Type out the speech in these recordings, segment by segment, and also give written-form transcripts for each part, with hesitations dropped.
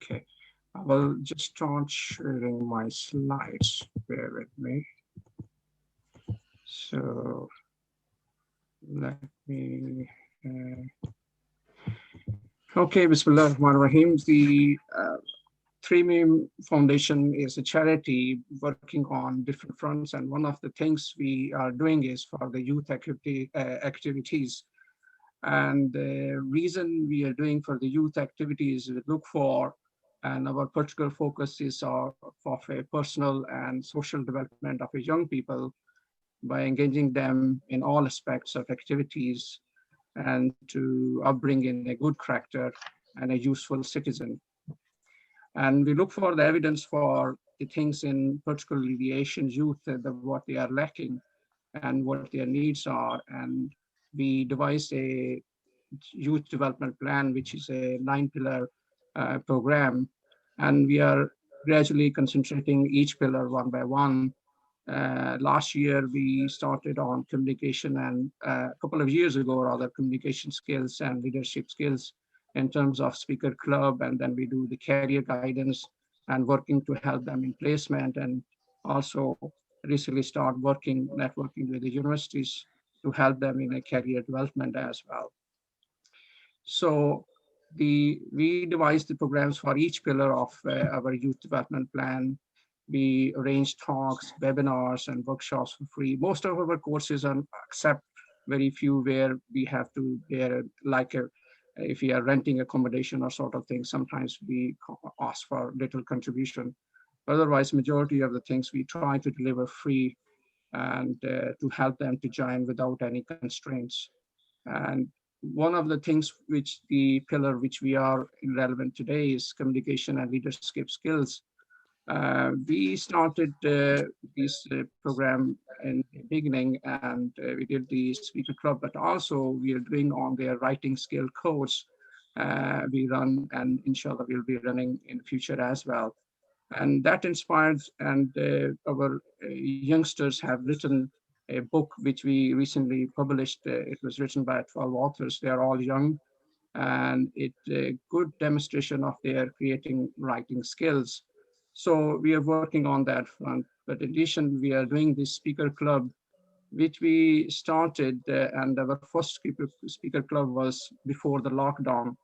Okay, I will just start sharing my slides. Bear with me. So let me. Okay, Bismillah ar-Rahman ar-Rahim. The 3Meem Foundation is a charity working on different fronts, and one of the things we are doing is for the youth activities. And the reason we are doing for the youth activities, we look for, and our particular focus is of a personal and social development of young people by engaging them in all aspects of activities and to upbring in a good character and a useful citizen. And we look for the evidence for the things in particularly the Asian youth, what they are lacking and what their needs are. And we devised a youth development plan, which is a 9-pillar program. And we are gradually concentrating each pillar one by one. Last year, we started on communication, and a couple of years ago, rather, communication skills and leadership skills in terms of speaker club. And then we do the career guidance and working to help them in placement, and also recently start networking with the universities to help them in a career development as well. So we devised the programs for each pillar of our youth development plan. We arrange talks, webinars, and workshops for free. Most of our courses are, except very few where we have to bear if we are renting accommodation or sort of thing, sometimes we ask for little contribution. Otherwise, majority of the things we try to deliver free and to help them to join without any constraints. And one of the things which the pillar which we are relevant today is communication and leadership skills. We started this program in the beginning, and we did the speaker club, but also we are doing on their writing skill course. We run, and inshallah we'll be running in the future as well. And that inspired, and our youngsters have written a book which we recently published. It was written by 12 authors. They are all young, and it's a good demonstration of their creating writing skills. So we are working on that front. But in addition, we are doing this speaker club, which we started, and our first speaker club was before the lockdown.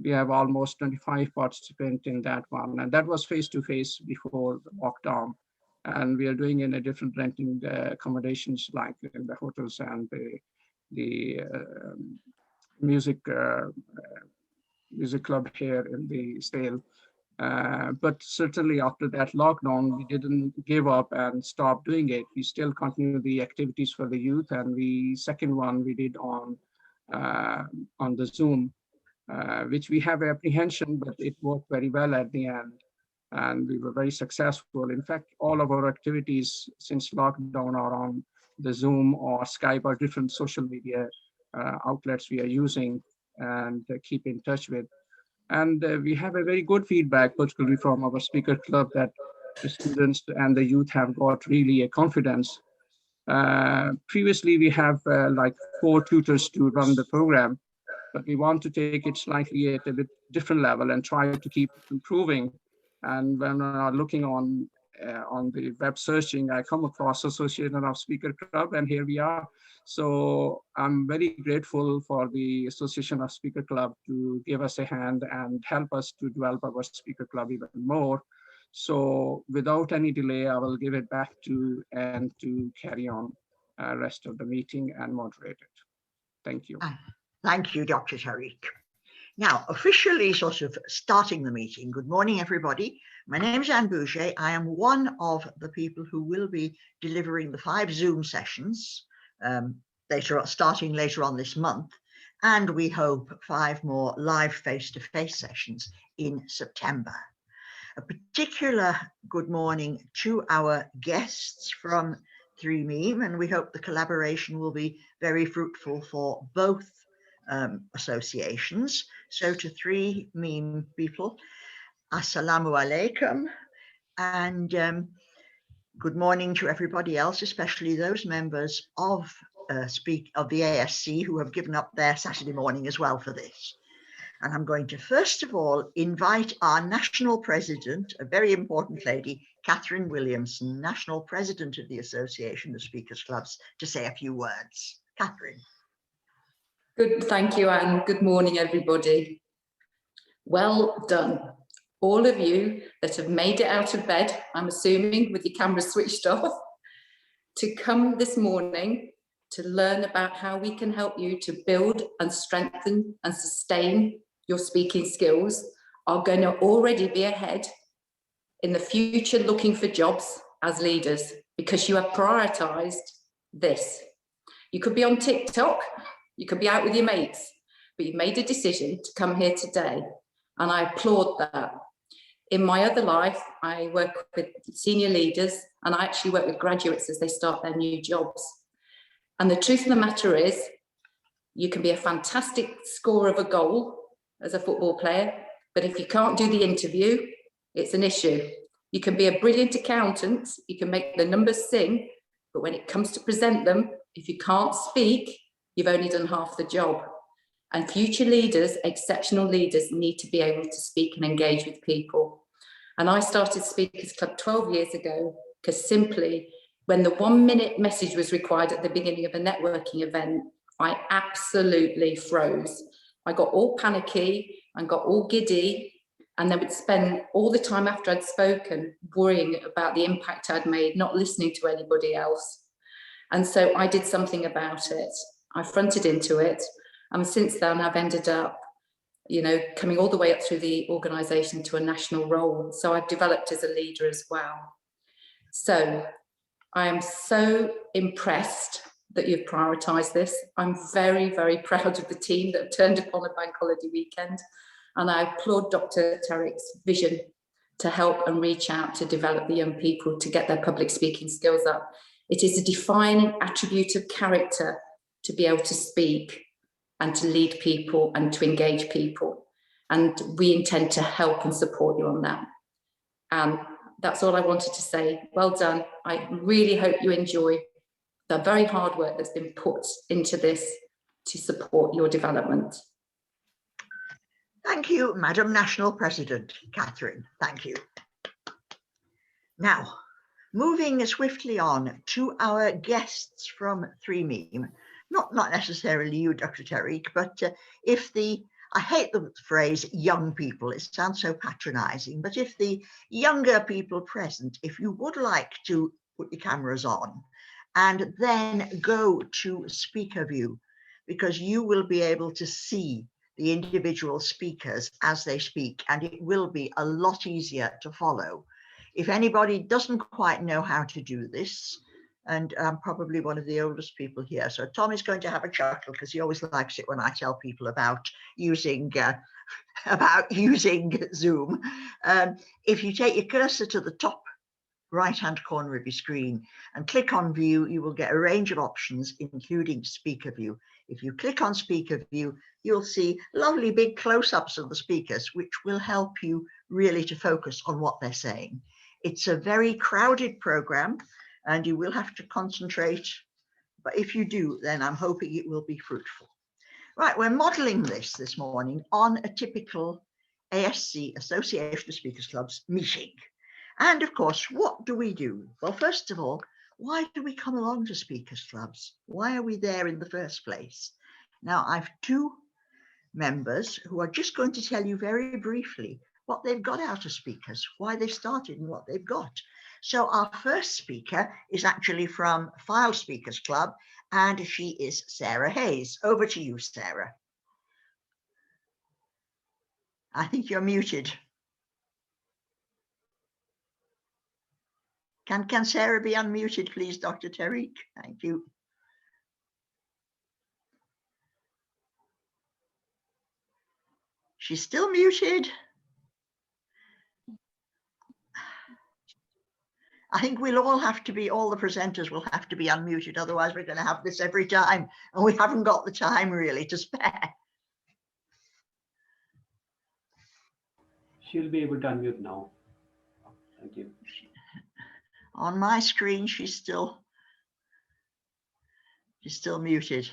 We have almost 25 participants in that one, and that was face-to-face before the lockdown. And we are doing in a different renting accommodations, like in the hotels and the music music club here in the Stale. But certainly after that lockdown, we didn't give up and stop doing it. We still continue the activities for the youth, and the second one we did on the Zoom, which we have apprehension, but it worked very well at the end. And we were very successful. In fact, all of our activities since lockdown are on the Zoom or Skype or different social media outlets we are using and keep in touch with. And we have a very good feedback, particularly from our speaker club, that the students and the youth have got really a confidence. Previously, we have like 4 tutors to run the program, but we want to take it slightly at a bit different level and try to keep improving. And when I'm looking on the web searching, I come across Association of Speaker Club, and here we are. So I'm very grateful for the Association of Speaker Club to give us a hand and help us to develop our speaker club even more. So without any delay, I will give it back to Anne to carry on rest of the meeting and moderate it. Thank you. Thank you, Dr. Tariq. Now, officially sort of starting the meeting. Good morning, everybody. My name is Anne Boucher. I am one of the people who will be delivering the 5 Zoom sessions starting later on this month. And we hope 5 more live face-to-face sessions in September. A particular good morning to our guests from 3Meem, and we hope the collaboration will be very fruitful for both associations. So to 3Meem people, Assalamu alaikum, and good morning to everybody else, especially those members of the ASC who have given up their Saturday morning as well for this. And I'm going to first of all invite our national president, a very important lady, Catherine Williamson, national president of the Association of Speakers Clubs, to say a few words. Catherine. Good, thank you, Anne. Good morning, everybody. Well done. All of you that have made it out of bed, I'm assuming with your cameras switched off, to come this morning to learn about how we can help you to build and strengthen and sustain your speaking skills are going to already be ahead in the future looking for jobs as leaders because you have prioritised this. You could be on TikTok, you could be out with your mates, but you've made a decision to come here today, and I applaud that. In my other life, I work with senior leaders, and I actually work with graduates as they start their new jobs. And the truth of the matter is, you can be a fantastic scorer of a goal as a football player, but if you can't do the interview, it's an issue. You can be a brilliant accountant, you can make the numbers sing, but when it comes to present them, if you can't speak, you've only done half the job. And future leaders, exceptional leaders, need to be able to speak and engage with people. And I started Speakers Club 12 years ago because simply when the 1 minute message was required at the beginning of a networking event, I absolutely froze. I got all panicky and got all giddy, and then would spend all the time after I'd spoken worrying about the impact I'd made, not listening to anybody else. And so I did something about it. I fronted into it. And since then, I've ended up, coming all the way up through the organisation to a national role. So I've developed as a leader as well. So I am so impressed that you've prioritised this. I'm very, very proud of the team that have turned upon a bank holiday weekend. And I applaud Dr. Tarik's vision to help and reach out to develop the young people to get their public speaking skills up. It is a defining attribute of character to be able to speak and to lead people and to engage people. And we intend to help and support you on that. And that's all I wanted to say. Well done. I really hope you enjoy the very hard work that's been put into this to support your development. Thank you, Madam National President, Catherine. Thank you. Now, moving swiftly on to our guests from 3Meem. Not necessarily you, Dr. Tariq, but I hate the phrase young people, it sounds so patronizing, but if the younger people present, if you would like to put your cameras on and then go to speaker view, because you will be able to see the individual speakers as they speak, and it will be a lot easier to follow. If anybody doesn't quite know how to do this, and I'm probably one of the oldest people here, so Tom is going to have a chuckle because he always likes it when I tell people about using Zoom. If you take your cursor to the top right-hand corner of your screen and click on view, you will get a range of options, including speaker view. If you click on speaker view, you'll see lovely big close-ups of the speakers, which will help you really to focus on what they're saying. It's a very crowded program, and you will have to concentrate, but if you do, then I'm hoping it will be fruitful. Right, we're modeling this morning on a typical ASC, Association of Speakers Clubs, meeting. And of course, what do we do? Well, first of all, why do we come along to Speakers Clubs? Why are we there in the first place? Now, I've two members who are just going to tell you very briefly what they've got out of speakers, why they started and what they've got. So our first speaker is actually from File Speakers Club, and she is Sarah Hayes. Over to you, Sarah. I think you're muted. Can Sarah be unmuted, please, Dr. Tariq? Thank you. She's still muted. I think we'll all have to be, all the presenters will have to be unmuted, otherwise we're going to have this every time, and we haven't got the time really to spare. She'll be able to unmute now. Thank you. On my screen, she's still muted.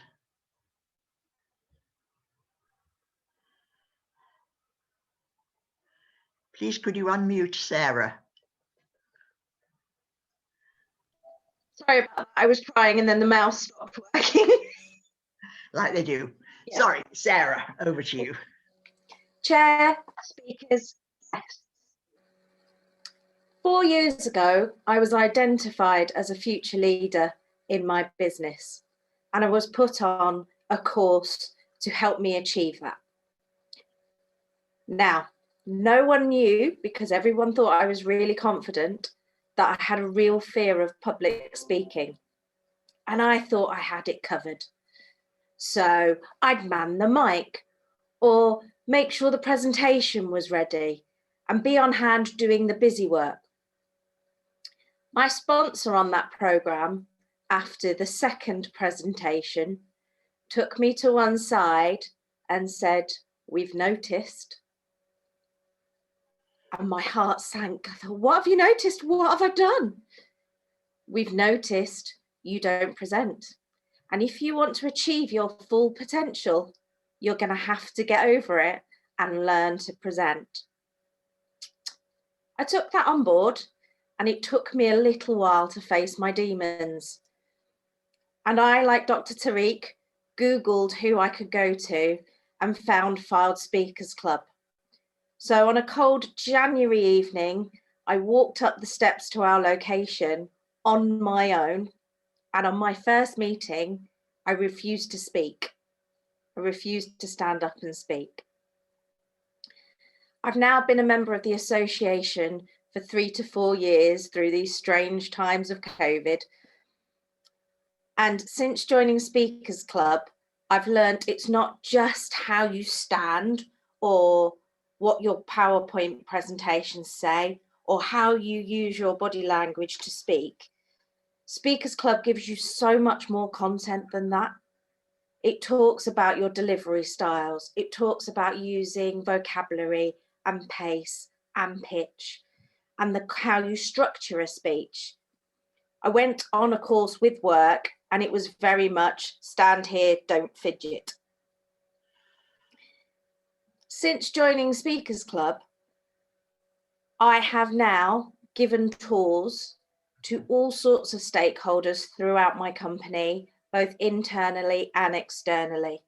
Please, could you unmute Sarah? Sorry about that. I was trying and then the mouse stopped working. Like they do. Yeah. Sorry, Sarah, over to you. Chair, speakers, guests. 4 years ago, I was identified as a future leader in my business, and I was put on a course to help me achieve that. Now, no one knew, because everyone thought I was really confident, that I had a real fear of public speaking. And I thought I had it covered. So I'd man the mic or make sure the presentation was ready and be on hand doing the busy work. My sponsor on that programme, after the second presentation, took me to one side and said, "We've noticed." And my heart sank. I thought, what have you noticed? What have I done? "We've noticed you don't present. And if you want to achieve your full potential, you're going to have to get over it and learn to present." I took that on board, and it took me a little while to face my demons. And I, like Dr. Tariq, Googled who I could go to and found Filed Speakers Club. So on a cold January evening, I walked up the steps to our location on my own. And on my first meeting, I refused to speak. I refused to stand up and speak. I've now been a member of the association for 3 to 4 years through these strange times of COVID. And since joining Speakers Club, I've learned it's not just how you stand or what your PowerPoint presentations say or how you use your body language to speak. Speakers Club gives you so much more content than that. It talks about your delivery styles. It talks about using vocabulary and pace and pitch and how you structure a speech. I went on a course with work and it was very much stand here, don't fidget. Since joining Speakers Club, I have now given tours to all sorts of stakeholders throughout my company, both internally and externally.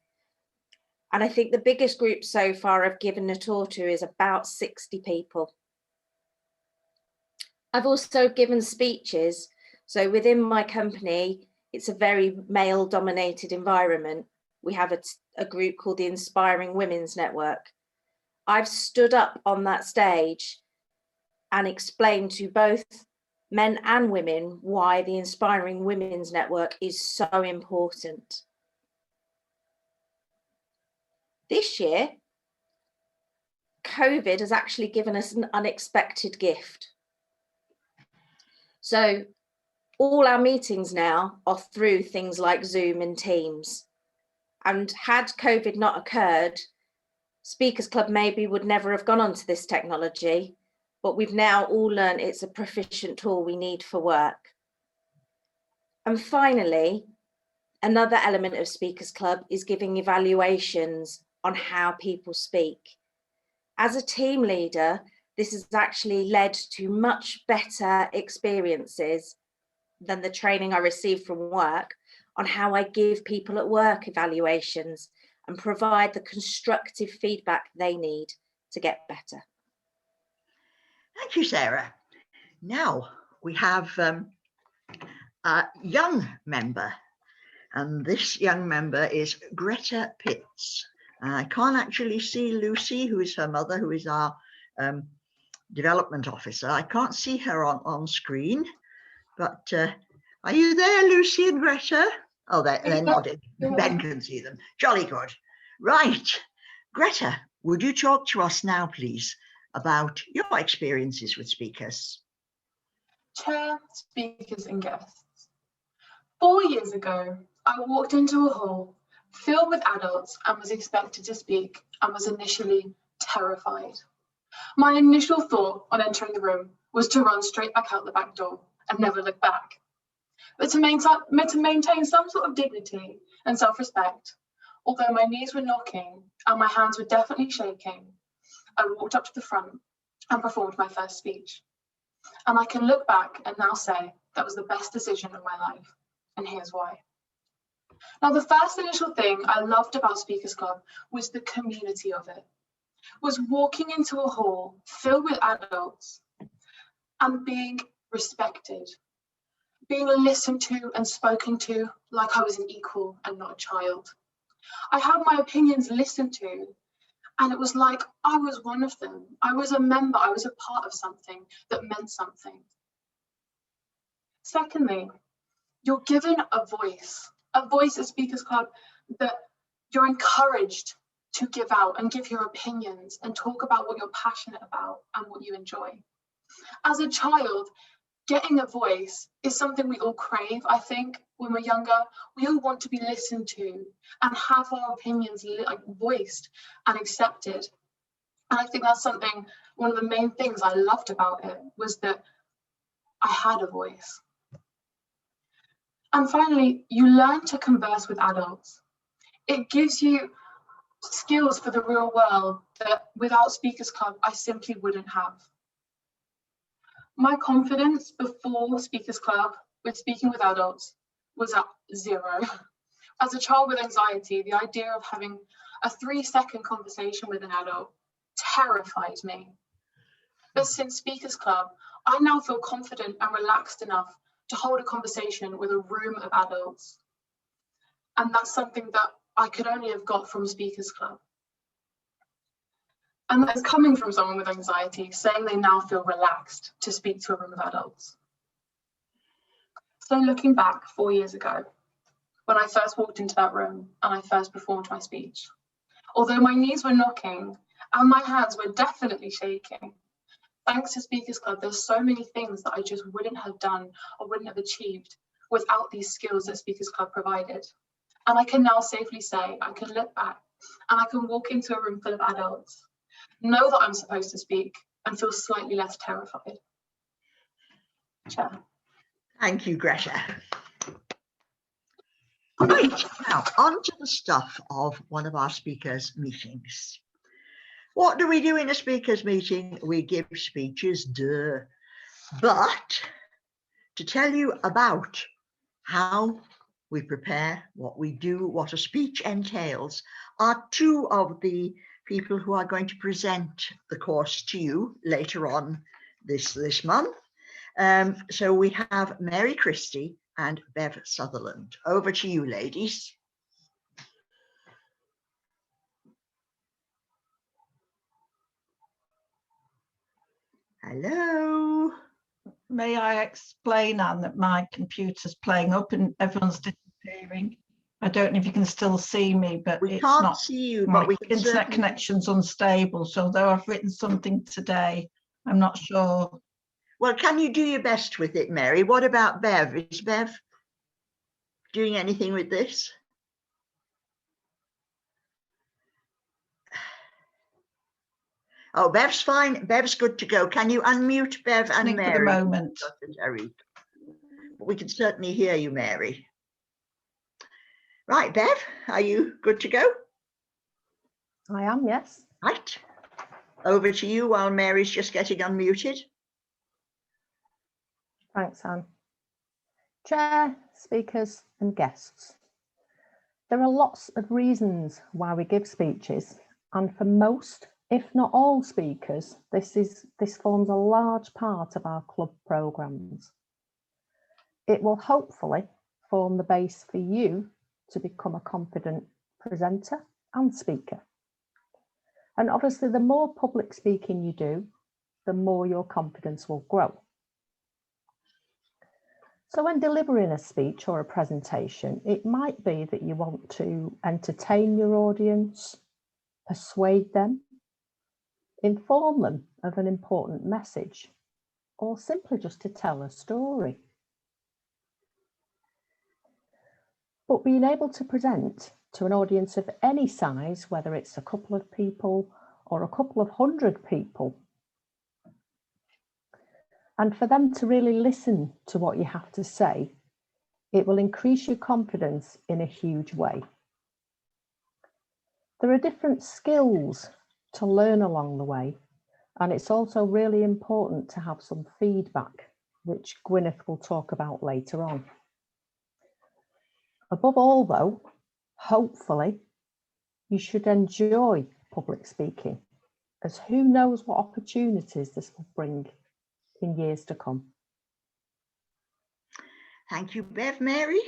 And I think the biggest group so far I've given a tour to is about 60 people. I've also given speeches. So within my company, it's a very male-dominated environment. We have a group called the Inspiring Women's Network. I've stood up on that stage and explained to both men and women why the Inspiring Women's Network is so important. This year, COVID has actually given us an unexpected gift. So all our meetings now are through things like Zoom and Teams. And had COVID not occurred, Speakers Club maybe would never have gone onto this technology, but we've now all learned it's a proficient tool we need for work. And finally, another element of Speakers Club is giving evaluations on how people speak. As a team leader, this has actually led to much better experiences than the training I received from work on how I give people at work evaluations and provide the constructive feedback they need to get better. Thank you, Sarah. Now we have a young member, and this young member is Greta Pitts. I can't actually see Lucy, who is her mother, who is our development officer. I can't see her on screen, but are you there, Lucy and Greta? Oh, they're nodding. Ben can see them. Jolly good. Right. Greta, would you talk to us now, please, about your experiences with speakers? Chair, speakers and guests. 4 years ago, I walked into a hall filled with adults and was expected to speak and was initially terrified. My initial thought on entering the room was to run straight back out the back door and never look back. But to maintain some sort of dignity and self-respect, although my knees were knocking and my hands were definitely shaking, I walked up to the front and performed my first speech. And I can look back and now say that was the best decision of my life, and here's why. Now, the first initial thing I loved about Speakers Club was the community of it, was walking into a hall filled with adults and being respected, being listened to and spoken to like I was an equal and not a child. I had my opinions listened to, and it was like I was one of them. I was a member, I was a part of something that meant something. Secondly, you're given a voice at Speakers Club that you're encouraged to give out and give your opinions and talk about what you're passionate about and what you enjoy. As a child, getting a voice is something we all crave, I think, when we're younger. We all want to be listened to and have our opinions voiced and accepted. And I think that's something, one of the main things I loved about it was that I had a voice. And finally, you learn to converse with adults. It gives you skills for the real world that without Speakers Club, I simply wouldn't have. My confidence before Speakers Club with speaking with adults was at 0. As a child with anxiety, the idea of having a 3-second conversation with an adult terrified me. But since Speakers Club, I now feel confident and relaxed enough to hold a conversation with a room of adults. And that's something that I could only have got from Speakers Club. And that's coming from someone with anxiety, saying they now feel relaxed to speak to a room of adults. So looking back 4 years ago, when I first walked into that room and I first performed my speech, although my knees were knocking and my hands were definitely shaking, thanks to Speakers Club, there's so many things that I just wouldn't have done or wouldn't have achieved without these skills that Speakers Club provided. And I can now safely say, I can look back and I can walk into a room full of adults, know that I'm supposed to speak, and feel slightly less terrified. Chair. Thank you, Greta. Right, now on to the stuff of one of our speakers' meetings. What do we do in a speakers' meeting? We give speeches, duh. But to tell you about how we prepare, what we do, what a speech entails, are 2 of the people who are going to present the course to you later on this month. So we have Mary Christie and Bev Sutherland. Over to you, ladies. Hello. May I explain, Anne, that my computer's playing up and everyone's disappearing? I don't know if you can still see me, but We it's can't not. see you, My but we can internet certainly... connection's unstable, so although I've written something today, I'm not sure. Well, can you do your best with it, Mary? What about Bev? Is Bev doing anything with this? Oh, Bev's fine. Bev's good to go. Can you unmute Bev and Mary? For the moment. We can certainly hear you, Mary. Right, Bev, are you good to go? I am, yes. Right. Over to you while Mary's just getting unmuted. Thanks, Anne. Chair, speakers and guests. There are lots of reasons why we give speeches, and for most, if not all speakers, this forms a large part of our club programmes. It will hopefully form the base for you to become a confident presenter and speaker. And obviously, the more public speaking you do, the more your confidence will grow. So when delivering a speech or a presentation, it might be that you want to entertain your audience, persuade them, inform them of an important message, or simply just to tell a story. But being able to present to an audience of any size, whether it's a couple of people or a couple of hundred people, and for them to really listen to what you have to say, it will increase your confidence in a huge way. There are different skills to learn along the way, And it's also really important to have some feedback, which Gwyneth will talk about later on. Above all, though, hopefully, you should enjoy public speaking, as who knows what opportunities this will bring in years to come. Thank you, Bev. Mary?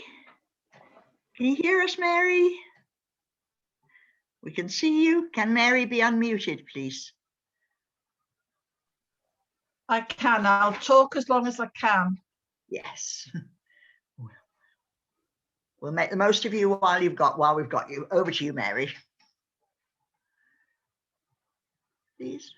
Can you hear us, Mary? We can see you. Can Mary be unmuted, please? I can. I'll talk as long as I can. Yes. We'll make the most of you while we've got you. Over to you, Mary. Please.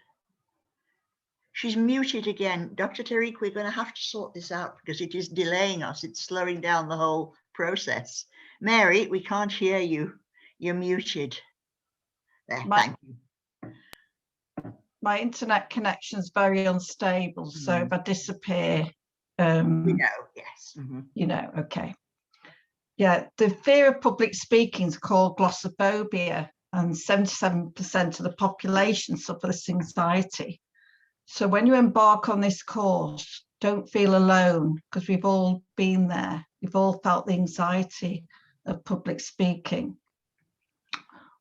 She's muted again. Dr. Tariq, we're going to have to sort this out because it is delaying us. It's slowing down the whole process. Mary, we can't hear you. You're muted. There, thank you. My internet connection is very unstable, so if I disappear, We know, yes. you know, okay. Yeah, the fear of public speaking is called glossophobia, and 77% of the population suffer this anxiety. So when you embark on this course, don't feel alone, because we've all been there. We've all felt the anxiety of public speaking.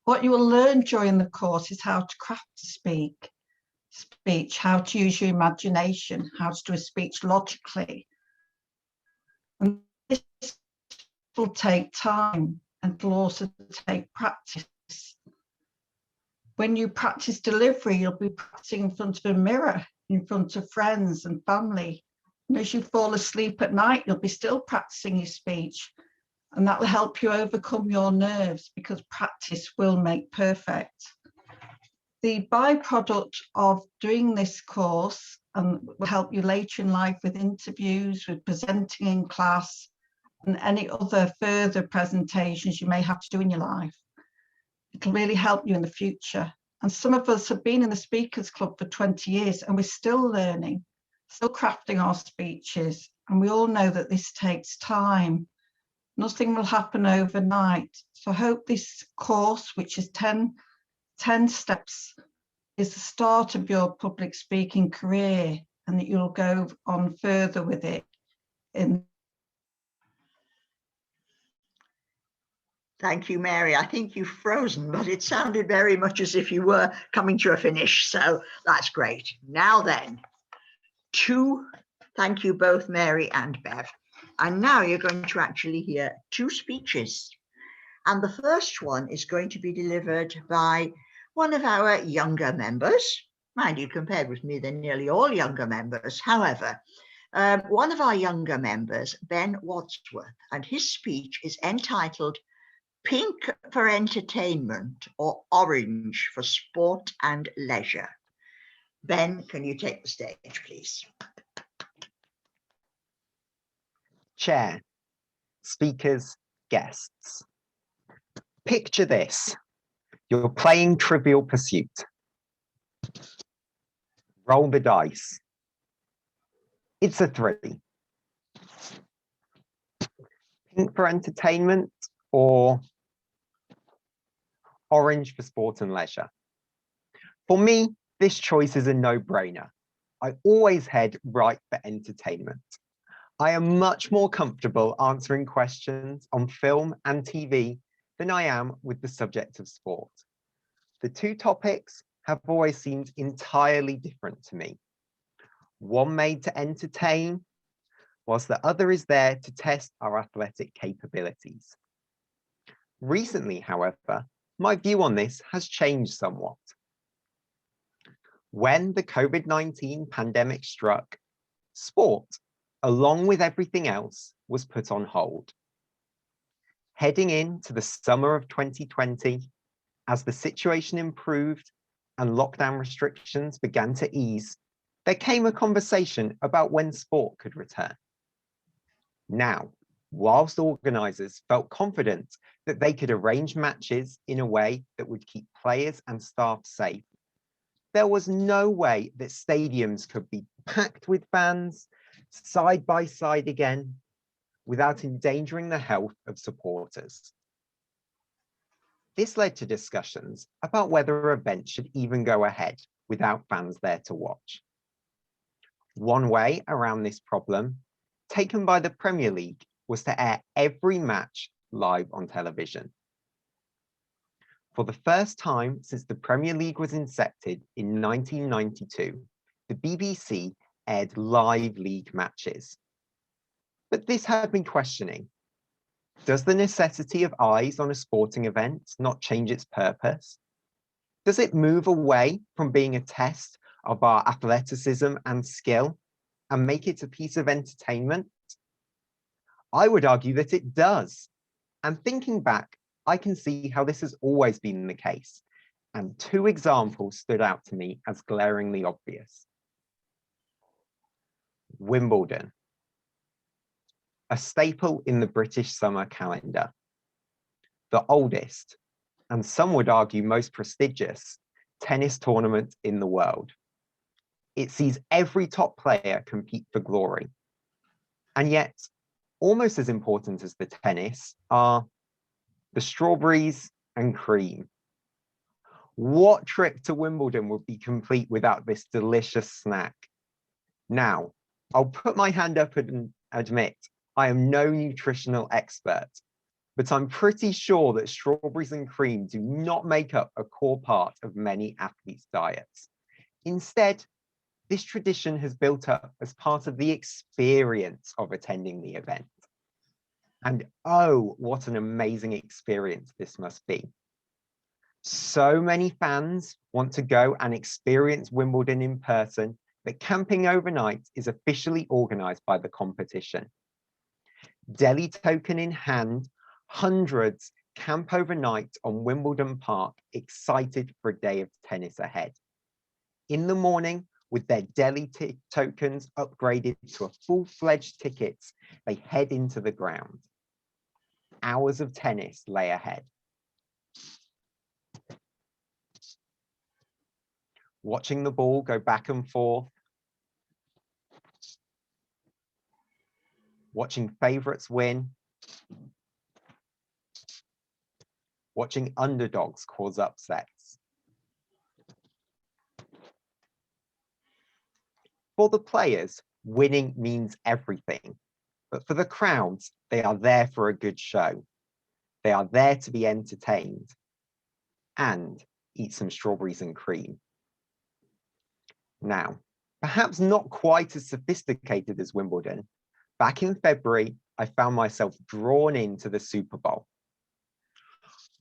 What you will learn during the course is how to craft a speech, how to use your imagination, how to do a speech logically. And this will take time and will also take practice. When you practice delivery, you'll be practicing in front of a mirror, in front of friends and family. And as you fall asleep at night, you'll be still practicing your speech. And that will help you overcome your nerves, because practice will make perfect. The byproduct of doing this course will help you later in life with interviews, with presenting in class, and any other further presentations you may have to do in your life. It'll really help you in the future. And some of us have been in the Speakers Club for 20 years and we're still learning, still crafting our speeches. And we all know that this takes time. Nothing will happen overnight. So I hope this course, which is 10 steps, is the start of your public speaking career, and that you'll go on further with it. Thank you, Mary. I think you've frozen, but it sounded very much as if you were coming to a finish. So that's great. Now then, thank you both, Mary and Bev. And now you're going to actually hear two speeches. And the first one is going to be delivered by one of our younger members. Mind you, compared with me, they're nearly all younger members. However, one of our younger members, Ben Wadsworth, and his speech is entitled Pink for Entertainment or Orange for Sport and Leisure. Ben, can you take the stage, please? Chair, speakers, guests. Picture this. You're playing Trivial Pursuit. Roll the dice. It's a 3. Pink for entertainment or orange for sport and leisure? For me, this choice is a no-brainer. I always head right for entertainment. I am much more comfortable answering questions on film and TV than I am with the subject of sport. The two topics have always seemed entirely different to me. One made to entertain, whilst the other is there to test our athletic capabilities. Recently, however, my view on this has changed somewhat. When the COVID-19 pandemic struck, sport, along with everything else, was put on hold. Heading into the summer of 2020, as the situation improved and lockdown restrictions began to ease, there came a conversation about when sport could return. Now, whilst organisers felt confident that they could arrange matches in a way that would keep players and staff safe, there was no way that stadiums could be packed with fans side by side again without endangering the health of supporters. This led to discussions about whether events should even go ahead, without fans there to watch. One way around this problem, taken by the Premier League, was to air every match live on television. For the first time since the Premier League was incepted in 1992, the BBC aired live league matches. But this had me questioning, does the necessity of eyes on a sporting event not change its purpose? Does it move away from being a test of our athleticism and skill and make it a piece of entertainment? I would argue that it does. And thinking back, I can see how this has always been the case. And two examples stood out to me as glaringly obvious. Wimbledon, a staple in the British summer calendar, the oldest, and some would argue most prestigious, tennis tournament in the world. It sees every top player compete for glory. And yet, almost as important as the tennis are the strawberries and cream. What trip to Wimbledon would be complete without this delicious snack? Now, I'll put my hand up and admit I am no nutritional expert, but I'm pretty sure that strawberries and cream do not make up a core part of many athletes' diets. Instead, this tradition has built up as part of the experience of attending the event. And oh, what an amazing experience this must be. So many fans want to go and experience Wimbledon in person that camping overnight is officially organised by the competition. Delhi token in hand, hundreds camp overnight on Wimbledon Park, excited for a day of tennis ahead. In the morning, with their Delhi tokens upgraded to a full-fledged tickets, they head into the ground. Hours of tennis lay ahead. Watching the ball go back and forth, watching favourites win, watching underdogs cause upsets. For the players, winning means everything, but for the crowds, they are there for a good show. They are there to be entertained and eat some strawberries and cream. Now, perhaps not quite as sophisticated as Wimbledon, back in February, I found myself drawn into the Super Bowl.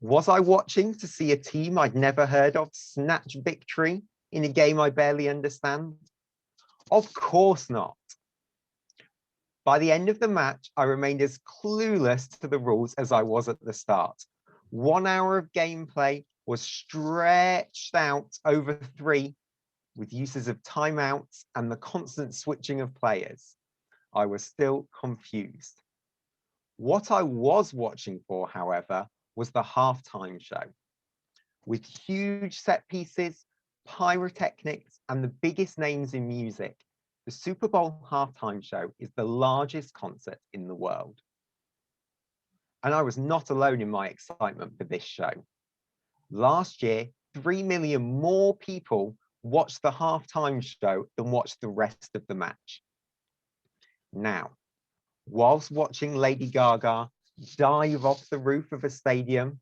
Was I watching to see a team I'd never heard of snatch victory in a game I barely understand? Of course not. By the end of the match, I remained as clueless to the rules as I was at the start. 1 hour of gameplay was stretched out over 3 with uses of timeouts and the constant switching of players. I was still confused. What I was watching for, however, was the halftime show. With huge set pieces, pyrotechnics, and the biggest names in music, the Super Bowl halftime show is the largest concert in the world. And I was not alone in my excitement for this show. Last year, 3 million more people watched the halftime show than watched the rest of the match. Now, whilst watching Lady Gaga dive off the roof of a stadium,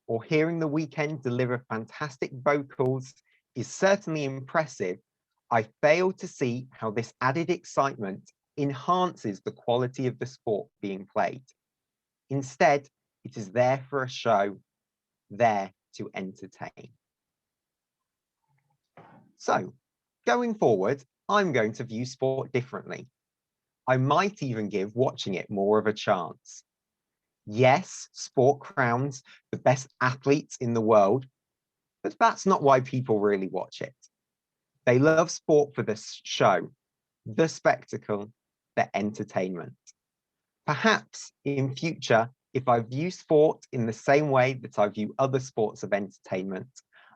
or hearing The Weeknd deliver fantastic vocals is certainly impressive, I fail to see how this added excitement enhances the quality of the sport being played. Instead, it is there for a show, there to entertain. So, going forward, I'm going to view sport differently. I might even give watching it more of a chance. Yes, sport crowns the best athletes in the world, but that's not why people really watch it. They love sport for the show, the spectacle, the entertainment. Perhaps in future, if I view sport in the same way that I view other sports of entertainment,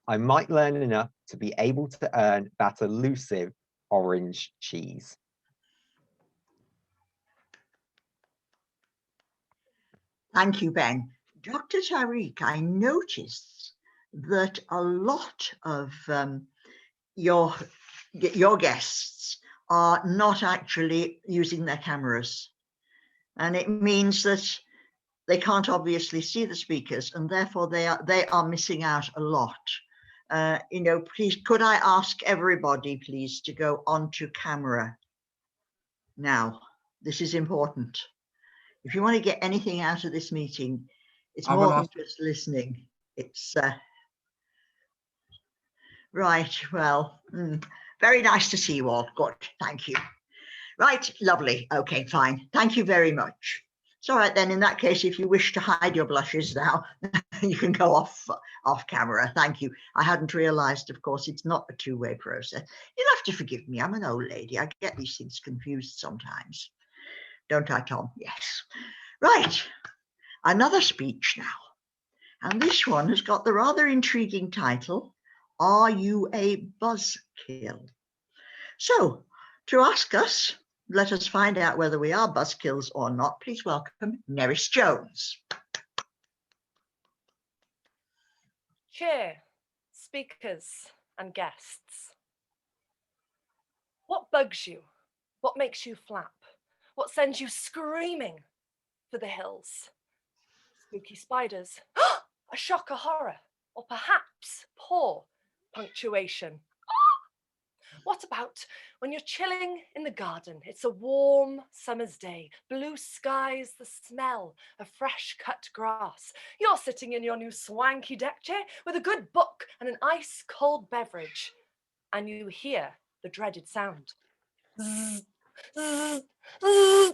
I might learn enough to be able to earn that elusive orange cheese. Thank you, Ben. Dr. Tariq, I noticed that a lot of your guests are not actually using their cameras. And it means that they can't obviously see the speakers, and therefore they are missing out a lot. You know, please, could I ask everybody, please, to go onto camera now? This is important. If you want to get anything out of this meeting, it's more than just listening. It's right. Well, very nice to see you all. Good. Thank you. Right. Lovely. Okay, fine. Thank you very much. It's all right then. In that case, if you wish to hide your blushes now, you can go off camera. Thank you. I hadn't realized, of course, it's not a two-way process. You'll have to forgive me. I'm an old lady. I get these things confused sometimes. Don't I, Tom? Yes. Right. Another speech now. And this one has got the rather intriguing title, Are You a Buzzkill? So, to ask us, let us find out whether we are buzzkills or not. Please welcome Nerys Jones. Chair, speakers and guests. What bugs you? What makes you flap? What sends you screaming for the hills? Spooky spiders, a shock, a horror, or perhaps poor punctuation. What about when you're chilling in the garden? It's a warm summer's day, blue skies, the smell of fresh cut grass. You're sitting in your new swanky deck chair with a good book and an ice cold beverage, and you hear the dreaded sound. Zzz, zzz, zzz.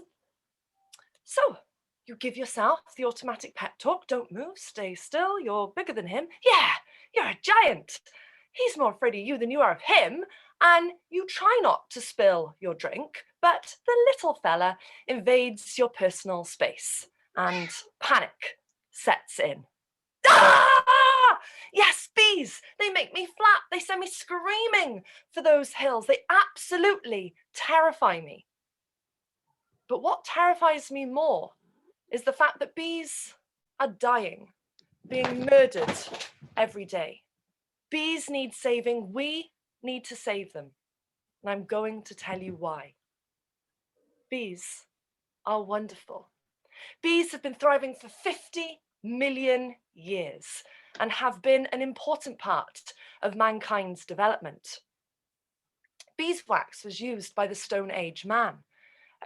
So you give yourself the automatic pep talk. Don't move, stay still. You're bigger than him. Yeah, you're a giant. He's more afraid of you than you are of him. And you try not to spill your drink, but the little fella invades your personal space and panic sets in. Ah! Yes, bees, they make me flap. They send me screaming for those hills. They absolutely terrify me. But what terrifies me more is the fact that bees are dying, being murdered every day. Bees need saving. We need to save them. And I'm going to tell you why. Bees are wonderful. Bees have been thriving for 50 million years and have been an important part of mankind's development. Beeswax was used by the Stone Age man.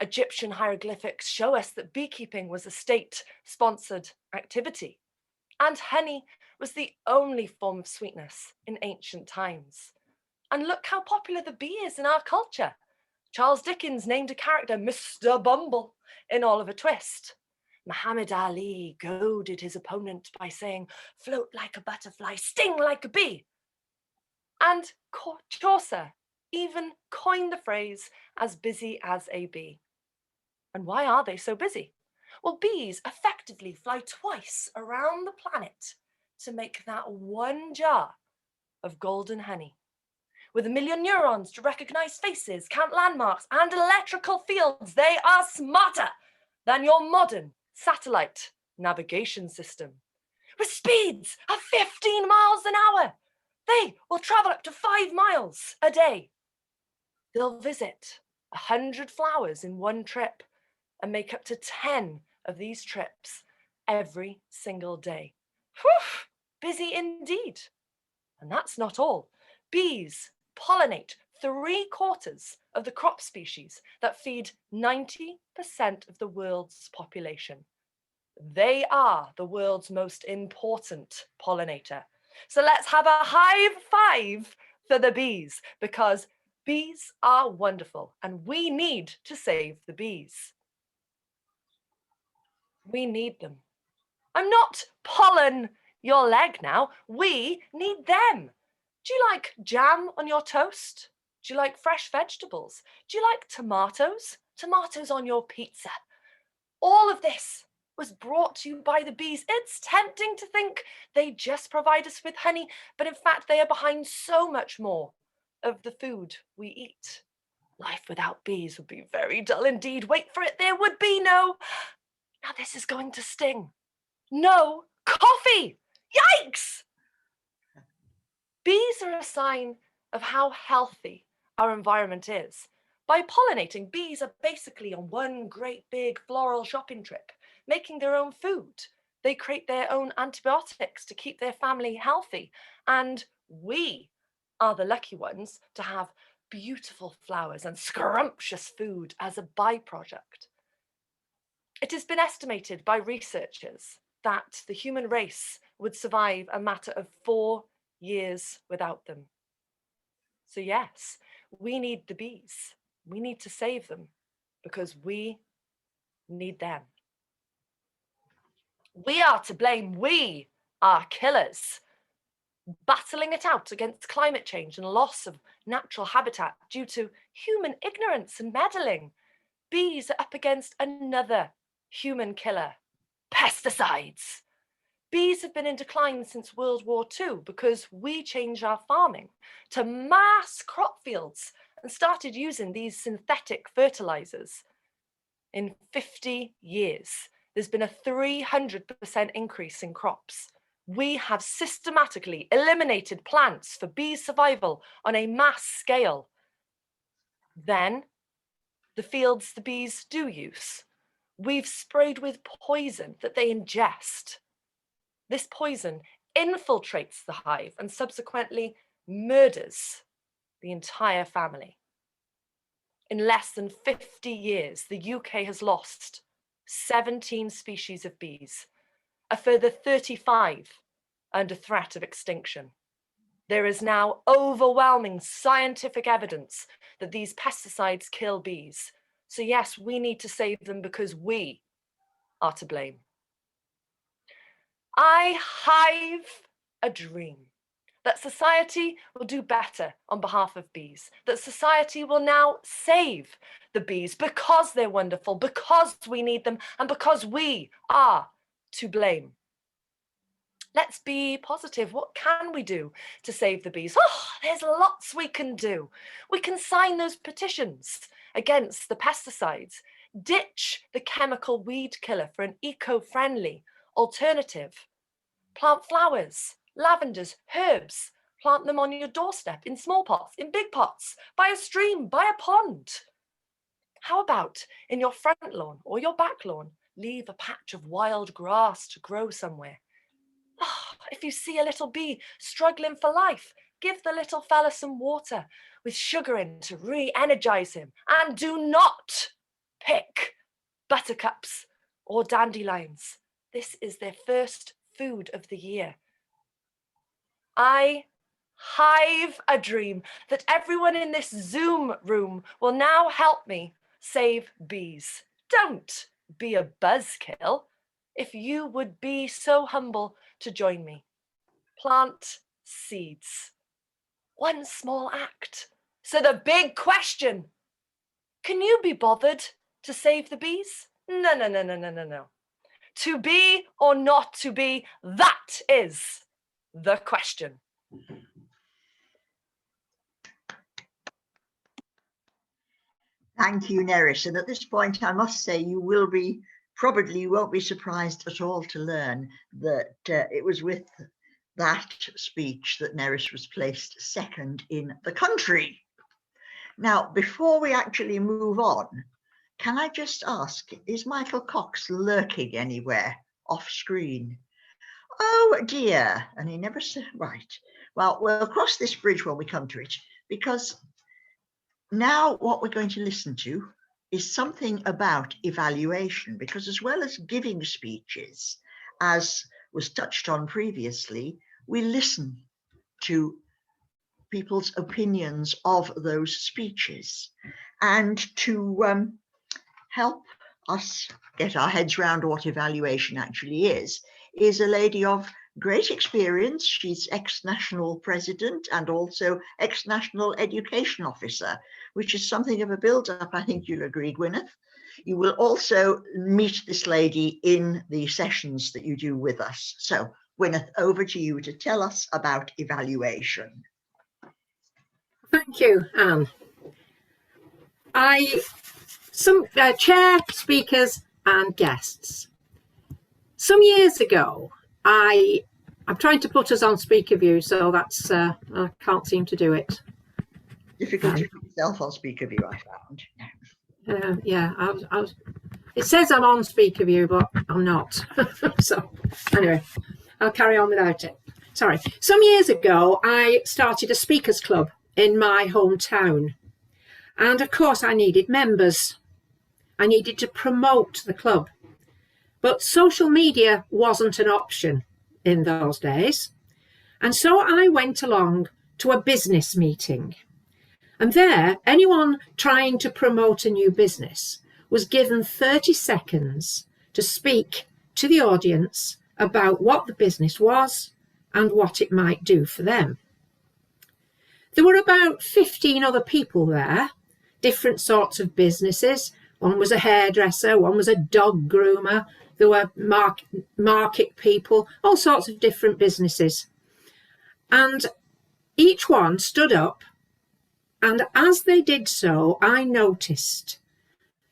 Egyptian hieroglyphics show us that beekeeping was a state-sponsored activity, and honey was the only form of sweetness in ancient times. And look how popular the bee is in our culture. Charles Dickens named a character Mr. Bumble in Oliver Twist. Muhammad Ali goaded his opponent by saying, float like a butterfly, sting like a bee. And Chaucer even coined the phrase as busy as a bee. And why are they so busy? Well, bees effectively fly twice around the planet to make that one jar of golden honey. With 1 million neurons to recognize faces, count landmarks, and electrical fields, they are smarter than your modern satellite navigation system. With speeds of 15 miles an hour, they will travel up to 5 miles a day. They'll visit 100 flowers in one trip and make up to 10 of these trips every single day. Whew, busy indeed. And that's not all. Bees pollinate 3/4 of the crop species that feed 90% of the world's population. They are the world's most important pollinator. So let's have a high five for the bees, because bees are wonderful and we need to save the bees. We need them. I'm not pollen your leg now. We need them. Do you like jam on your toast? Do you like fresh vegetables? Do you like tomatoes? Tomatoes on your pizza? All of this was brought to you by the bees. It's tempting to think they just provide us with honey, but in fact, they are behind so much more of the food we eat. Life without bees would be very dull indeed. Wait for it, there would be no, now this is going to sting, no coffee. Yikes! Bees are a sign of how healthy our environment is. By pollinating, bees are basically on one great big floral shopping trip, making their own food. They create their own antibiotics to keep their family healthy. And we are the lucky ones to have beautiful flowers and scrumptious food as a byproduct. It has been estimated by researchers that the human race would survive a matter of 4 years without them. So yes, we need the bees. We need to save them because we need them. We are to blame. We are killers, battling it out against climate change and loss of natural habitat due to human ignorance and meddling. Bees are up against another human killer, pesticides. Bees have been in decline since World War II because we changed our farming to mass crop fields and started using these synthetic fertilizers. In 50 years, there's been a 300% increase in crops. We have systematically eliminated plants for bee survival on a mass scale. Then, the fields the bees do use, we've sprayed with poison that they ingest. This poison infiltrates the hive and subsequently murders the entire family. In less than 50 years, the UK has lost 17 species of bees, a further 35 under threat of extinction. There is now overwhelming scientific evidence that these pesticides kill bees. So yes, we need to save them because we are to blame. I hive a dream that society will do better on behalf of bees, that society will now save the bees because they're wonderful, because we need them, and because we are to blame. Let's be positive. What can we do to save the bees? Oh, there's lots we can do. We can sign those petitions against the pesticides, ditch the chemical weed killer for an eco-friendly alternative. Plant flowers, lavenders, herbs. Plant them on your doorstep, in small pots, in big pots, by a stream, by a pond. How about in your front lawn or your back lawn, leave a patch of wild grass to grow somewhere? Oh, if you see a little bee struggling for life, give the little fella some water with sugar in to re-energize him. And do not pick buttercups or dandelions. This is their first food of the year. I hive a dream that everyone in this Zoom room will now help me save bees. Don't be a buzzkill. If you would be so humble to join me. Plant seeds. One small act. So the big question, can you be bothered to save the bees? No. To be or not to be, that is the question. Thank you, Neris. And at this point, I must say you probably won't be surprised at all to learn that it was with that speech that Neris was placed second in the country. Now, before we actually move on, can I just ask, is Michael Cox lurking anywhere off screen? Oh dear, and he never said, right. Well, we'll cross this bridge when we come to it, because now what we're going to listen to is something about evaluation, because as well as giving speeches, as was touched on previously, we listen to people's opinions of those speeches. And to help us get our heads around what evaluation actually is a lady of great experience. She's ex-national president and also ex-national education officer, which is something of a build-up, I think you'll agree, Gwyneth. You will also meet this lady in the sessions that you do with us. So, Gwyneth, over to you to tell us about evaluation. Thank you, Anne. Chair, speakers and guests. Some years ago, I'm trying to put us on speaker view, so that's I can't seem to do it. Difficult to put yourself on speaker view, I found. Yeah, it says I'm on speaker view, but I'm not. So anyway, I'll carry on without it. Sorry. Some years ago, I started a speakers club in my hometown. And of course, I needed members. I needed to promote the club. But social media wasn't an option in those days. And so I went along to a business meeting. And there, anyone trying to promote a new business was given 30 seconds to speak to the audience about what the business was and what it might do for them. There were about 15 other people there, different sorts of businesses. One was a hairdresser, one was a dog groomer, there were market people, all sorts of different businesses. And each one stood up, and as they did so, I noticed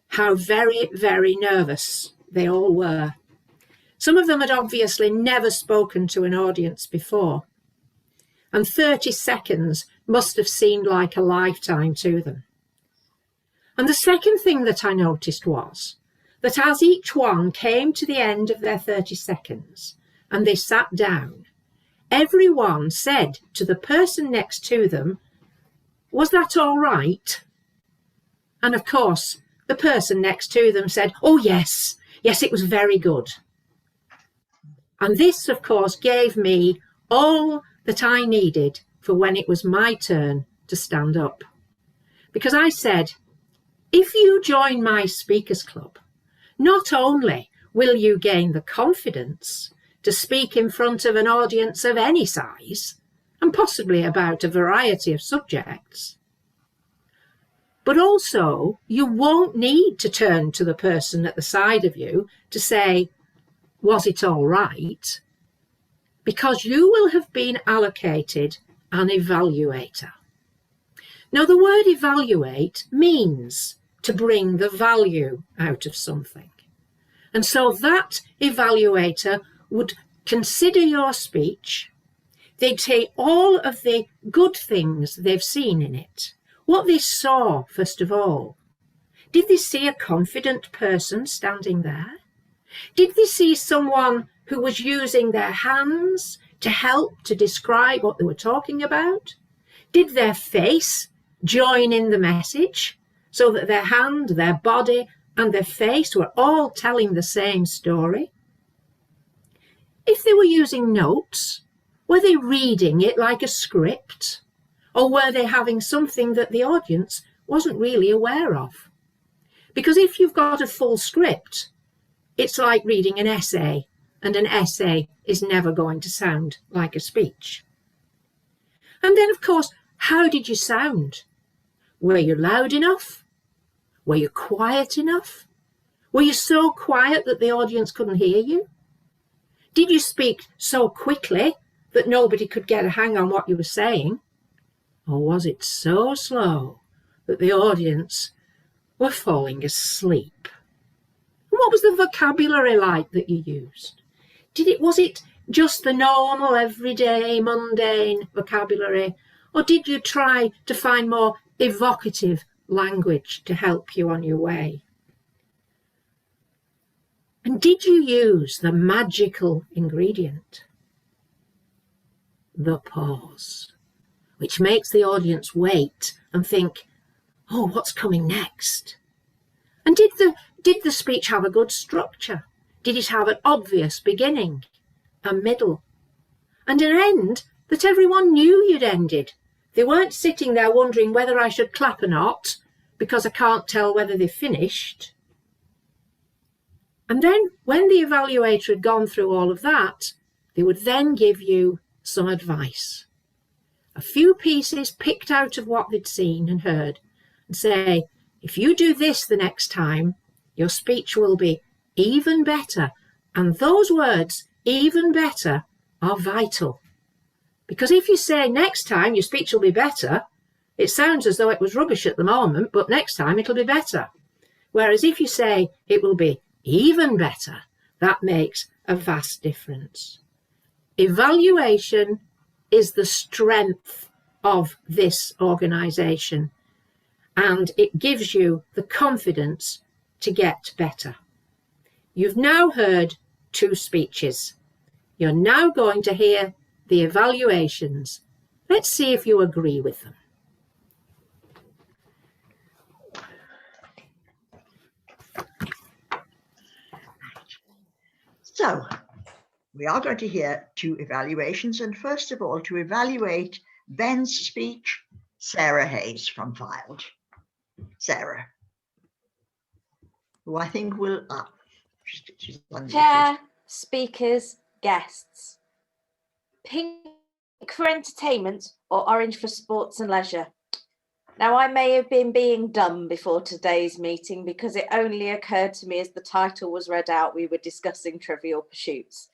how very, very nervous they all were. Some of them had obviously never spoken to an audience before, and 30 seconds must have seemed like a lifetime to them. And the second thing that I noticed was that as each one came to the end of their 30 seconds and they sat down, everyone said to the person next to them, "Was that all right?" And of course, the person next to them said, "Oh yes, yes, it was very good." And this, of course, gave me all that I needed for when it was my turn to stand up. Because I said, if you join my speakers club, not only will you gain the confidence to speak in front of an audience of any size, and possibly about a variety of subjects, but also you won't need to turn to the person at the side of you to say, "Was it all right?" Because you will have been allocated an evaluator. Now, the word evaluate means to bring the value out of something. And so that evaluator would consider your speech. They'd take all of the good things they've seen in it, what they saw, first of all. Did they see a confident person standing there? Did they see someone who was using their hands to help to describe what they were talking about? Did their face join in the message so that their hand, their body, and their face were all telling the same story? If they were using notes, were they reading it like a script? Or were they having something that the audience wasn't really aware of? Because if you've got a full script, it's like reading an essay, and an essay is never going to sound like a speech. And then, of course, how did you sound? Were you loud enough? Were you quiet enough? Were you so quiet that the audience couldn't hear you? Did you speak so quickly that nobody could get a hang on what you were saying? Or was it so slow that the audience were falling asleep? And what was the vocabulary like that you used? Was it just the normal, everyday, mundane vocabulary? Or did you try to find more evocative language to help you on your way? And did you use the magical ingredient, the pause, which makes the audience wait and think, "Oh, what's coming next?" And did the speech have a good structure? Did it have an obvious beginning, a middle, and an end that everyone knew you'd ended? They weren't sitting there wondering whether I should clap or not because I can't tell whether they finished. And then when the evaluator had gone through all of that, they would then give you some advice. A few pieces picked out of what they'd seen and heard, and say, if you do this the next time, your speech will be even better. And those words, even better, are vital. Because if you say next time your speech will be better, it sounds as though it was rubbish at the moment, but next time it'll be better. Whereas if you say it will be even better, that makes a vast difference. Evaluation is the strength of this organisation, and it gives you the confidence to get better. You've now heard 2 speeches. You're now going to hear the evaluations. Let's see if you agree with them. So we are going to hear 2 evaluations, and first of all, to evaluate Ben's speech, Sarah Hayes from Filed. Sarah, who I think will, she's unmuted. Chair, speakers, guests. Pink for entertainment or orange for sports and leisure? Now, I may have been being dumb before today's meeting because it only occurred to me as the title was read out, we were discussing Trivial Pursuits.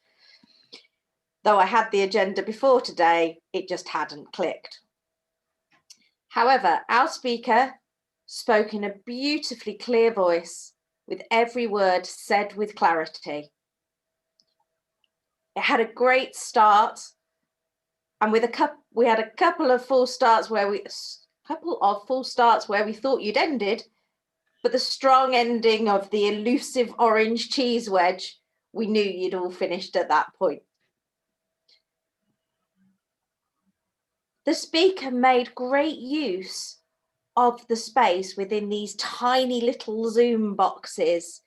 Though I had the agenda before today, it just hadn't clicked. However, our speaker spoke in a beautifully clear voice with every word said with clarity. It had a great start, and we had a couple of full starts where we thought you'd ended, but the strong ending of the elusive orange cheese wedge, we knew you'd all finished at that point. The speaker made great use of the space within these tiny little Zoom boxes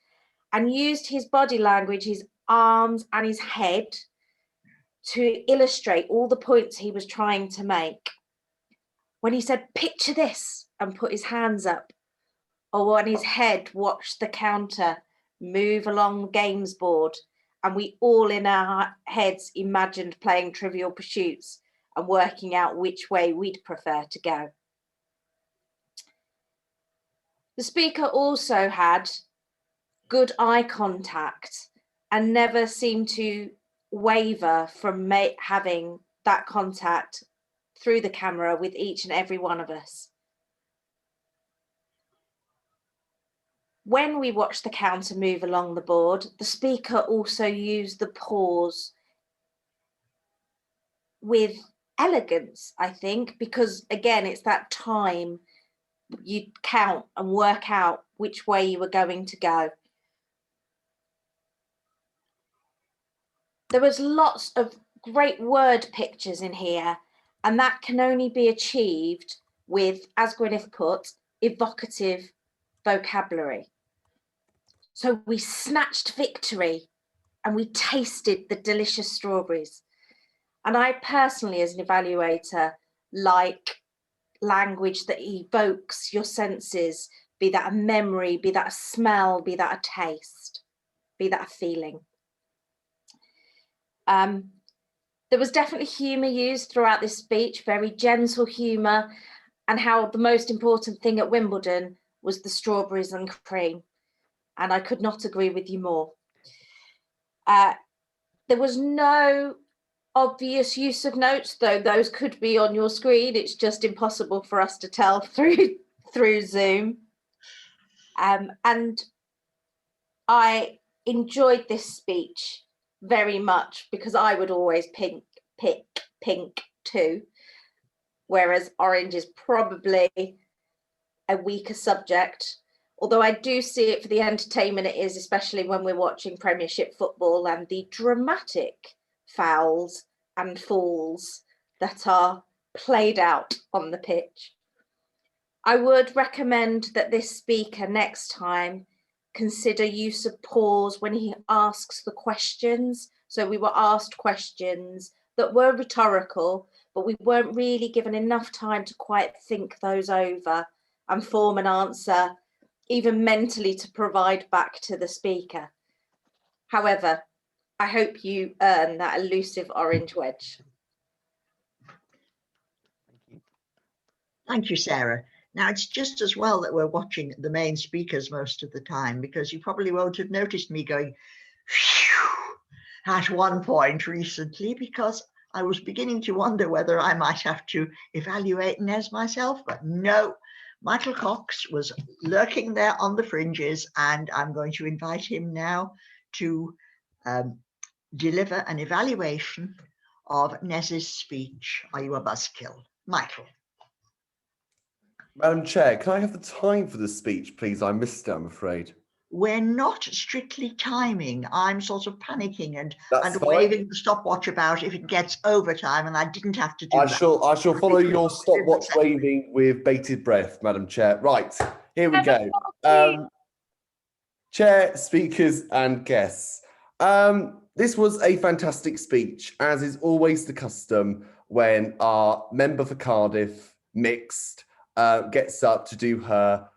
and used his body language, his arms and his head to illustrate all the points he was trying to make. When he said, picture this, and put his hands up, or when his head watched the counter move along the games board, and we all in our heads imagined playing Trivial Pursuits and working out which way we'd prefer to go. The speaker also had good eye contact and never seemed to waver from having that contact through the camera with each and every one of us. When we watched the counter move along the board, the speaker also used the pause with elegance, I think, because again, it's that time you count and work out which way you were going to go. There was lots of great word pictures in here, and that can only be achieved with, as Gwyneth put, evocative vocabulary. So we snatched victory and we tasted the delicious strawberries. And I personally, as an evaluator, like language that evokes your senses, be that a memory, be that a smell, be that a taste, be that a feeling. There was definitely humour used throughout this speech, very gentle humour, and how the most important thing at Wimbledon was the strawberries and cream. And I could not agree with you more. There was no obvious use of notes, though those could be on your screen. It's just impossible for us to tell through Zoom. And I enjoyed this speech very much because I would always pick pink too, whereas orange is probably a weaker subject. Although I do see it for the entertainment it is, especially when we're watching Premiership football and the dramatic fouls and falls that are played out on the pitch. I would recommend that this speaker next time consider use of pause when he asks the questions. So we were asked questions that were rhetorical, but we weren't really given enough time to quite think those over and form an answer, even mentally, to provide back to the speaker. However, I hope you earn that elusive orange wedge. Thank you, Sarah. Now, it's just as well that we're watching the main speakers most of the time, because you probably won't have noticed me going at one point recently, because I was beginning to wonder whether I might have to evaluate Nez myself, but no, Michael Cox was lurking there on the fringes, and I'm going to invite him now to deliver an evaluation of Nez's speech, Are You a Buzzkill? Michael. Madam Chair, can I have the time for the speech, please? I missed it, I'm afraid. We're not strictly timing. I'm sort of panicking and That's fine. waving the stopwatch about if it gets overtime, and I didn't have to do I that. shall follow your stopwatch waving with bated breath, Madam Chair. Right, here we go. Chair, speakers and guests. This was a fantastic speech, as is always the custom when our member for Cardiff, Mixed, gets up to do her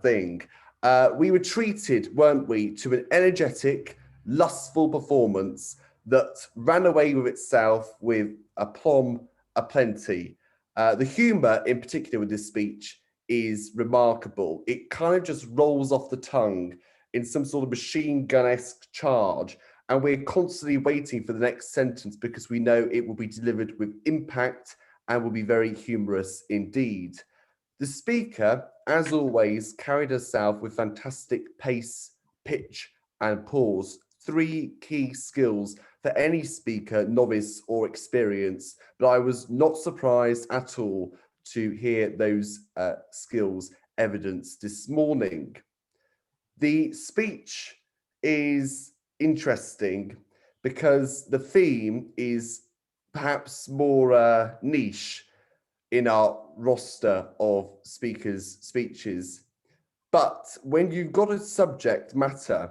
thing. We were treated, weren't we, to an energetic, lustful performance that ran away with itself with aplomb aplenty. The humour, in particular, with this speech is remarkable. It kind of just rolls off the tongue in some sort of machine gun-esque charge, and we're constantly waiting for the next sentence because we know it will be delivered with impact and will be very humorous indeed. The speaker, as always, carried herself with fantastic pace, pitch, and pause. 3 key skills for any speaker, novice or experienced, but I was not surprised at all to hear those skills evidenced this morning. The speech is interesting because the theme is perhaps more niche in our roster of speakers' speeches. But when you've got a subject matter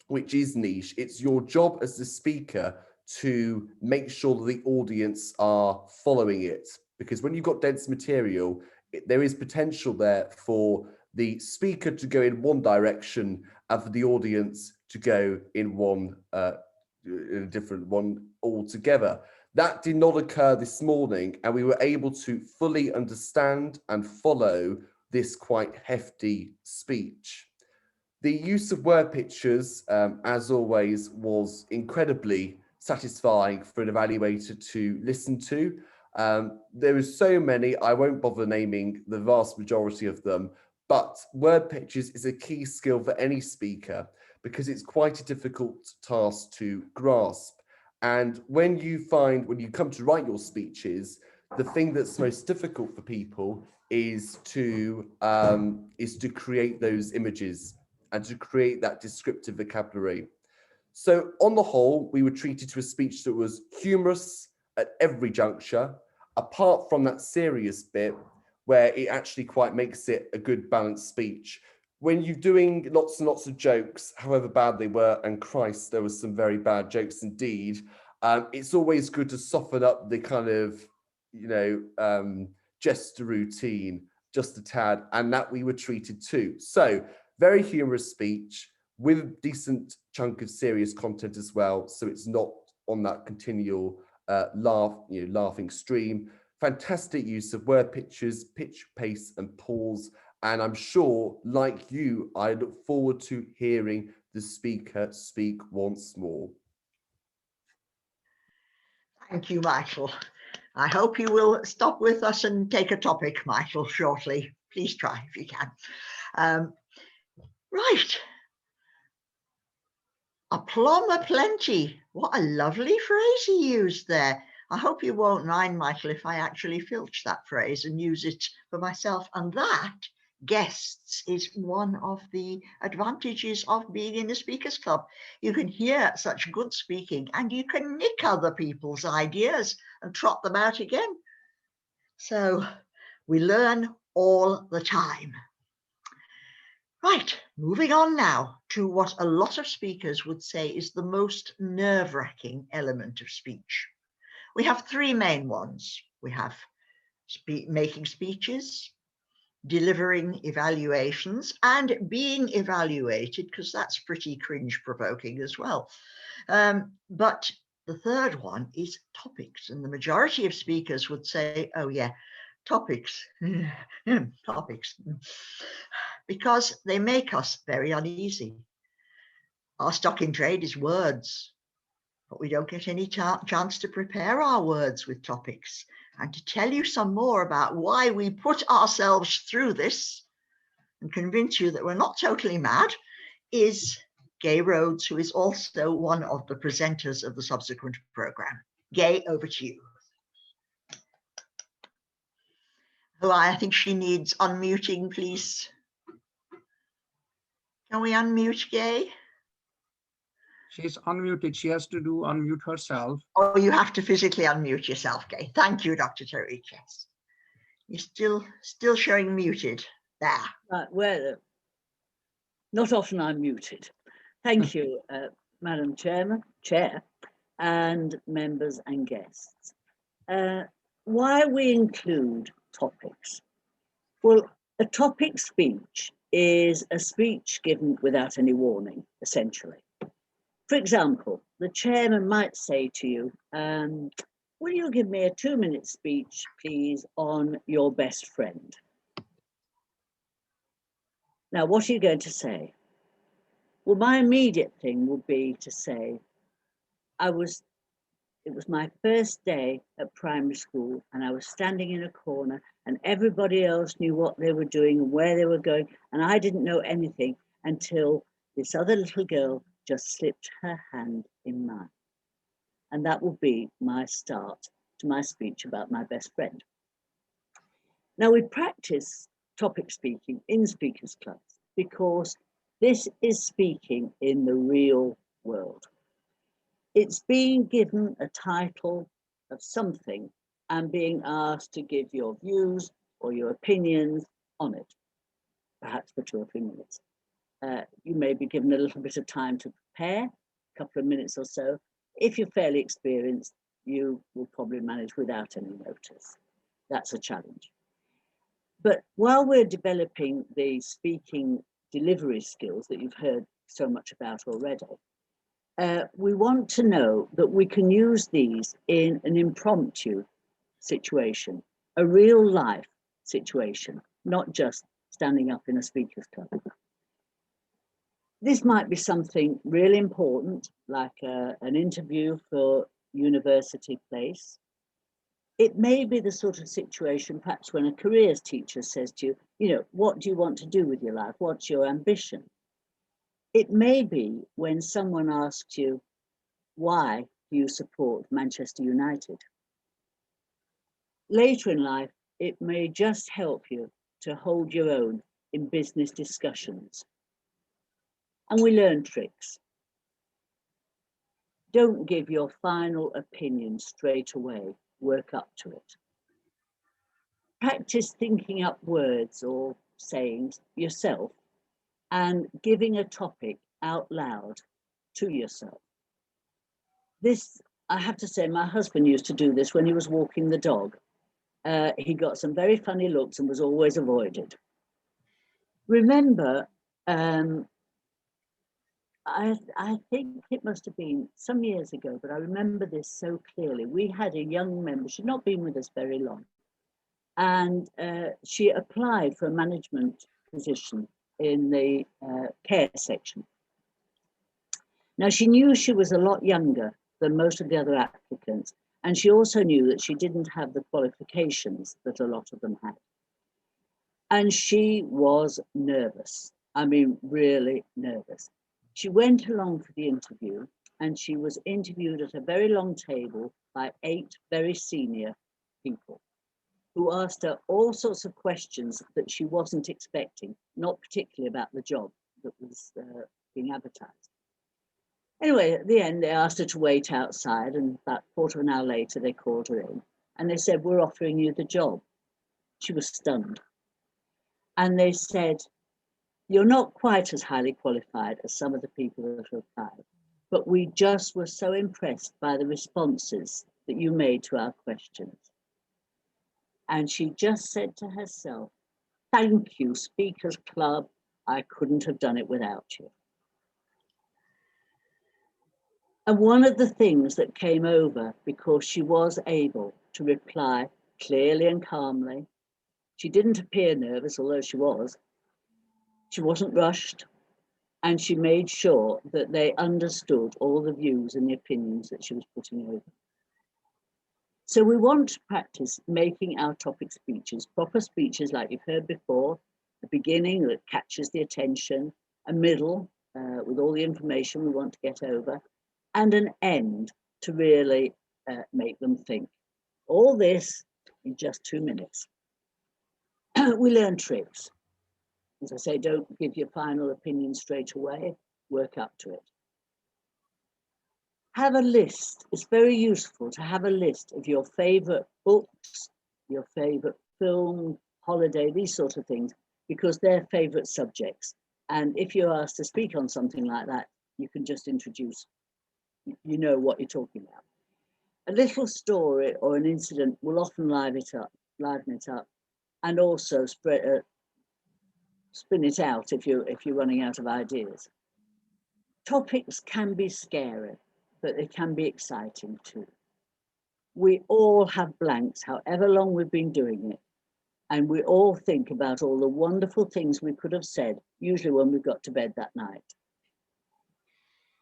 which is niche, it's your job as the speaker to make sure that the audience are following it. Because when you've got dense material, there is potential there for the speaker to go in one direction and for the audience to go in in a different one altogether. That did not occur this morning, and we were able to fully understand and follow this quite hefty speech. The use of word pictures, as always, was incredibly satisfying for an evaluator to listen to. There are so many, I won't bother naming the vast majority of them, but word pictures is a key skill for any speaker because it's quite a difficult task to grasp. And when you come to write your speeches, the thing that's most difficult for people is to create those images and to create that descriptive vocabulary. So on the whole, we were treated to a speech that was humorous at every juncture, apart from that serious bit where it actually quite makes it a good balanced speech. When you're doing lots and lots of jokes, however bad they were, and Christ, there was some very bad jokes indeed, it's always good to soften up the kind of, gesture routine just a tad, and that we were treated to. So very humorous speech with a decent chunk of serious content as well. So it's not on that continual laughing stream. Fantastic use of word pictures, pitch, pace, and pause. And I'm sure, like you, I look forward to hearing the speaker speak once more. Thank you, Michael. I hope you will stop with us and take a topic, Michael, shortly. Please try if you can. Right. Aplomb aplenty. What a lovely phrase he used there. I hope you won't mind, Michael, if I actually filch that phrase and use it for myself. And that, guests, is one of the advantages of being in the Speakers Club. You can hear such good speaking and you can nick other people's ideas and trot them out again. So we learn all the time. Right, moving on now to what a lot of speakers would say is the most nerve-wracking element of speech. We have 3 main ones. We have making speeches, delivering evaluations, and being evaluated, because that's pretty cringe-provoking as well. But the third one is topics, and the majority of speakers would say, oh yeah, topics, topics, because they make us very uneasy. Our stock in trade is words, but we don't get any chance to prepare our words with topics. And to tell you some more about why we put ourselves through this and convince you that we're not totally mad is Gay Rhodes, who is also one of the presenters of the subsequent programme. Gay, over to you. Oh, I think she needs unmuting, please. Can we unmute Gay? She's unmuted. She has to unmute herself. Oh, you have to physically unmute yourself, Gay. Thank you, Dr. Tariq. Yes. You're still showing muted there. Right, well, not often I'm muted. Thank you, Madam Chair, and members and guests. Why we include topics? Well, a topic speech is a speech given without any warning, essentially. For example, the chairman might say to you, will you give me a 2-minute speech, please, on your best friend? Now, what are you going to say? Well, my immediate thing would be to say, it was my first day at primary school and I was standing in a corner and everybody else knew what they were doing and where they were going. And I didn't know anything until this other little girl just slipped her hand in mine. And that will be my start to my speech about my best friend. Now, we practice topic speaking in speakers clubs because this is speaking in the real world. It's being given a title of something and being asked to give your views or your opinions on it, perhaps for 2 or 3 minutes. You may be given a little bit of time to prepare, a couple of minutes or so. If you're fairly experienced, you will probably manage without any notice. That's a challenge. But while we're developing the speaking delivery skills that you've heard so much about already, we want to know that we can use these in an impromptu situation, a real life situation, not just standing up in a speakers club. This might be something really important, like an interview for university place. It may be the sort of situation, perhaps when a careers teacher says to you, what do you want to do with your life? What's your ambition? It may be when someone asks you, why do you support Manchester United? Later in life, it may just help you to hold your own in business discussions. And we learn tricks. Don't give your final opinion straight away, work up to it. Practice thinking up words or sayings yourself and giving a topic out loud to yourself. This, I have to say, my husband used to do this when he was walking the dog. He got some very funny looks and was always avoided. Remember, I think it must have been some years ago, but I remember this so clearly. We had a young member, she'd not been with us very long, and she applied for a management position in the care section. Now, she knew she was a lot younger than most of the other applicants, and she also knew that she didn't have the qualifications that a lot of them had. And she was nervous. I mean, really nervous. She went along for the interview and she was interviewed at a very long table by 8 very senior people who asked her all sorts of questions that she wasn't expecting, not particularly about the job that was being advertised. Anyway, at the end, they asked her to wait outside, and about a quarter of an hour later, they called her in and they said, we're offering you the job. She was stunned. And they said, you're not quite as highly qualified as some of the people that have applied, but we just were so impressed by the responses that you made to our questions. And she just said to herself, thank you, Speakers Club. I couldn't have done it without you. And one of the things that came over, because she was able to reply clearly and calmly, she didn't appear nervous, although she wasn't rushed, and she made sure that they understood all the views and the opinions that she was putting over. So we want to practice making our topic speeches, proper speeches like you've heard before, a beginning that catches the attention, a middle with all the information we want to get over, and an end to really make them think. All this in just 2 minutes. We learn tricks. As I say, don't give your final opinion straight away, work up to it. Have a list. It's very useful to have a list of your favourite books, your favourite film, holiday, these sort of things, because they're favourite subjects. And if you're asked to speak on something like that, you can just introduce, you know what you're talking about. A little story or an incident will often liven it up, and also spin it out if you're running out of ideas. Topics can be scary, but they can be exciting too. We all have blanks, however long we've been doing it, and we all think about all the wonderful things we could have said, usually when we've got to bed that night.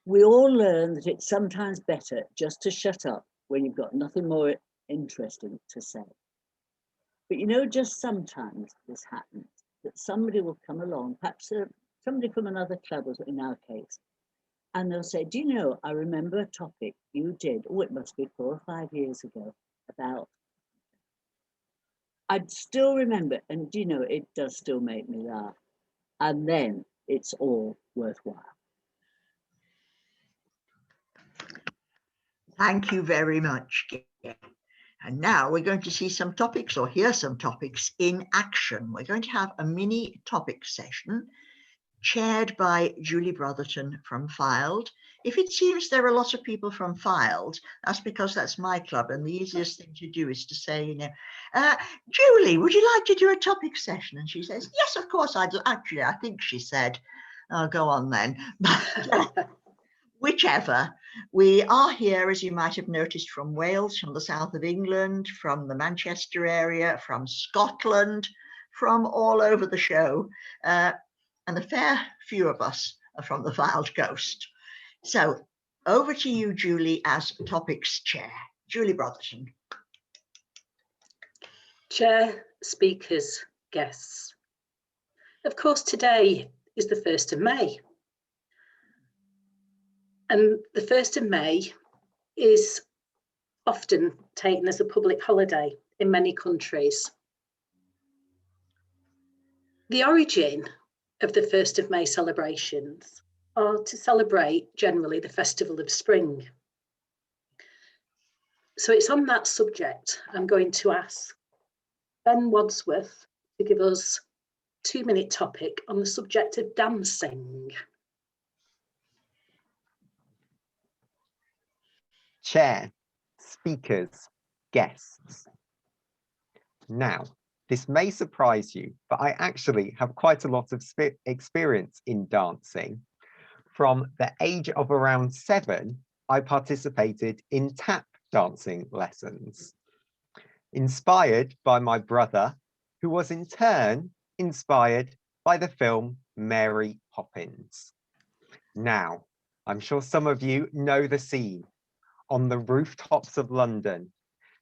We all learn that it's sometimes better just to shut up when you've got nothing more interesting to say. But you know, just sometimes this happens, that somebody will come along, perhaps somebody from another club, as in our case, and they'll say, do you know, I remember a topic you did, oh, it must be 4 or 5 years ago, about, I'd still remember, and do you know, it does still make me laugh. And then it's all worthwhile. Thank you very much, Gail. And now we're going to see some topics, or hear some topics in action. We're going to have a mini topic session chaired by Julie Brotherton from Filed. If it seems there are a lot of people from Filed, that's because that's my club, and the easiest thing to do is to say, you know, Julie, would you like to do a topic session? And she says, yes, of course, actually, I think she said, oh, go on then. Whichever. We are here, as you might have noticed, from Wales, from the south of England, from the Manchester area, from Scotland, from all over the show. And a fair few of us are from the Filed Coast. So over to you, Julie, as topics chair. Julie Brotherton. Chair, speakers, guests. Of course, today is the 1st of May. And the 1st of May is often taken as a public holiday in many countries. The origin of the 1st of May celebrations are to celebrate generally the festival of spring. So it's on that subject I'm going to ask Ben Wadsworth to give us a 2-minute topic on the subject of dancing. Chair, speakers, guests. Now, this may surprise you, but I actually have quite a lot of experience in dancing. From the age of around 7, I participated in tap dancing lessons, inspired by my brother, who was in turn inspired by the film Mary Poppins. Now, I'm sure some of you know the scene. On the rooftops of London,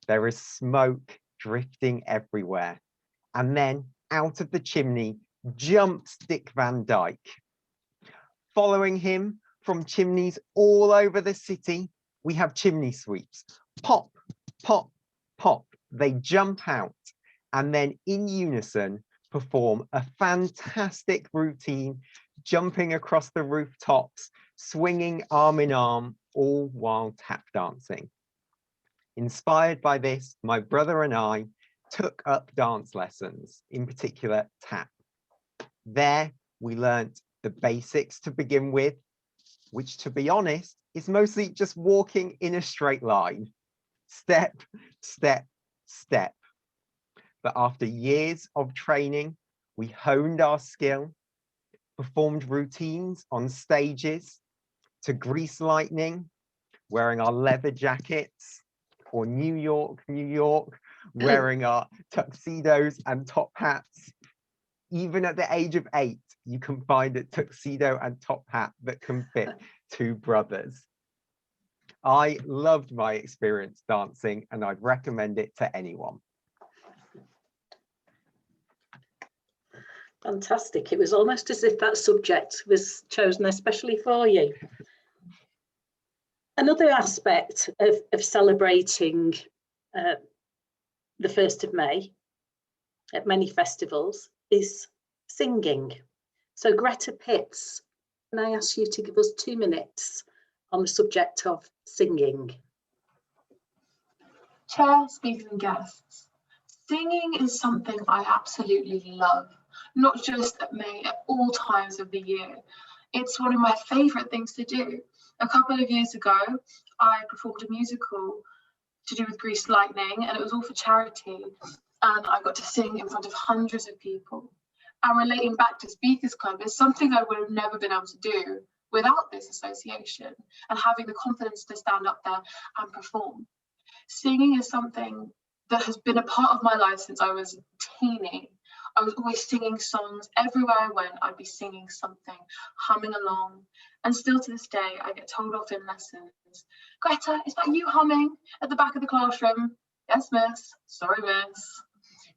there is smoke drifting everywhere. And then out of the chimney jumps Dick Van Dyke. Following him from chimneys all over the city, we have chimney sweeps. Pop, pop, pop. They jump out and then in unison perform a fantastic routine, jumping across the rooftops, swinging arm in arm, all while tap dancing. Inspired by this, my brother and I took up dance lessons, in particular tap. There we learnt the basics to begin with, which, to be honest, is mostly just walking in a straight line. Step, step, step. But after years of training, we honed our skill, performed routines on stages, to Grease Lightning, wearing our leather jackets, or New York, New York, wearing our tuxedos and top hats. Even at the age of 8, you can find a tuxedo and top hat that can fit 2 brothers. I loved my experience dancing and I'd recommend it to anyone. Fantastic. It was almost as if that subject was chosen especially for you. Another aspect of celebrating the 1st of May at many festivals is singing. So Greta Pitts, can I ask you to give us 2 minutes on the subject of singing? Chair, speakers and guests, singing is something I absolutely love, not just at May, at all times of the year. It's one of my favourite things to do. A couple of years ago, I performed a musical to do with Grease Lightning, and it was all for charity, and I got to sing in front of hundreds of people. And relating back to Speakers Club is something I would have never been able to do without this association and having the confidence to stand up there and perform. Singing is something that has been a part of my life since I was teeny. I was always singing songs. Everywhere I went, I'd be singing something, humming along. And still to this day, I get told off in lessons, Greta, is that you humming at the back of the classroom? Yes, miss. Sorry, miss.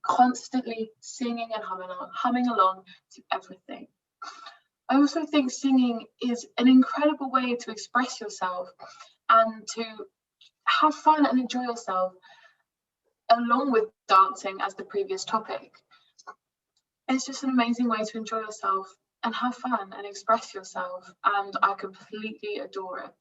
Constantly singing and humming along to everything. I also think singing is an incredible way to express yourself and to have fun and enjoy yourself, along with dancing as the previous topic. It's just an amazing way to enjoy yourself and have fun and express yourself, and I completely adore it.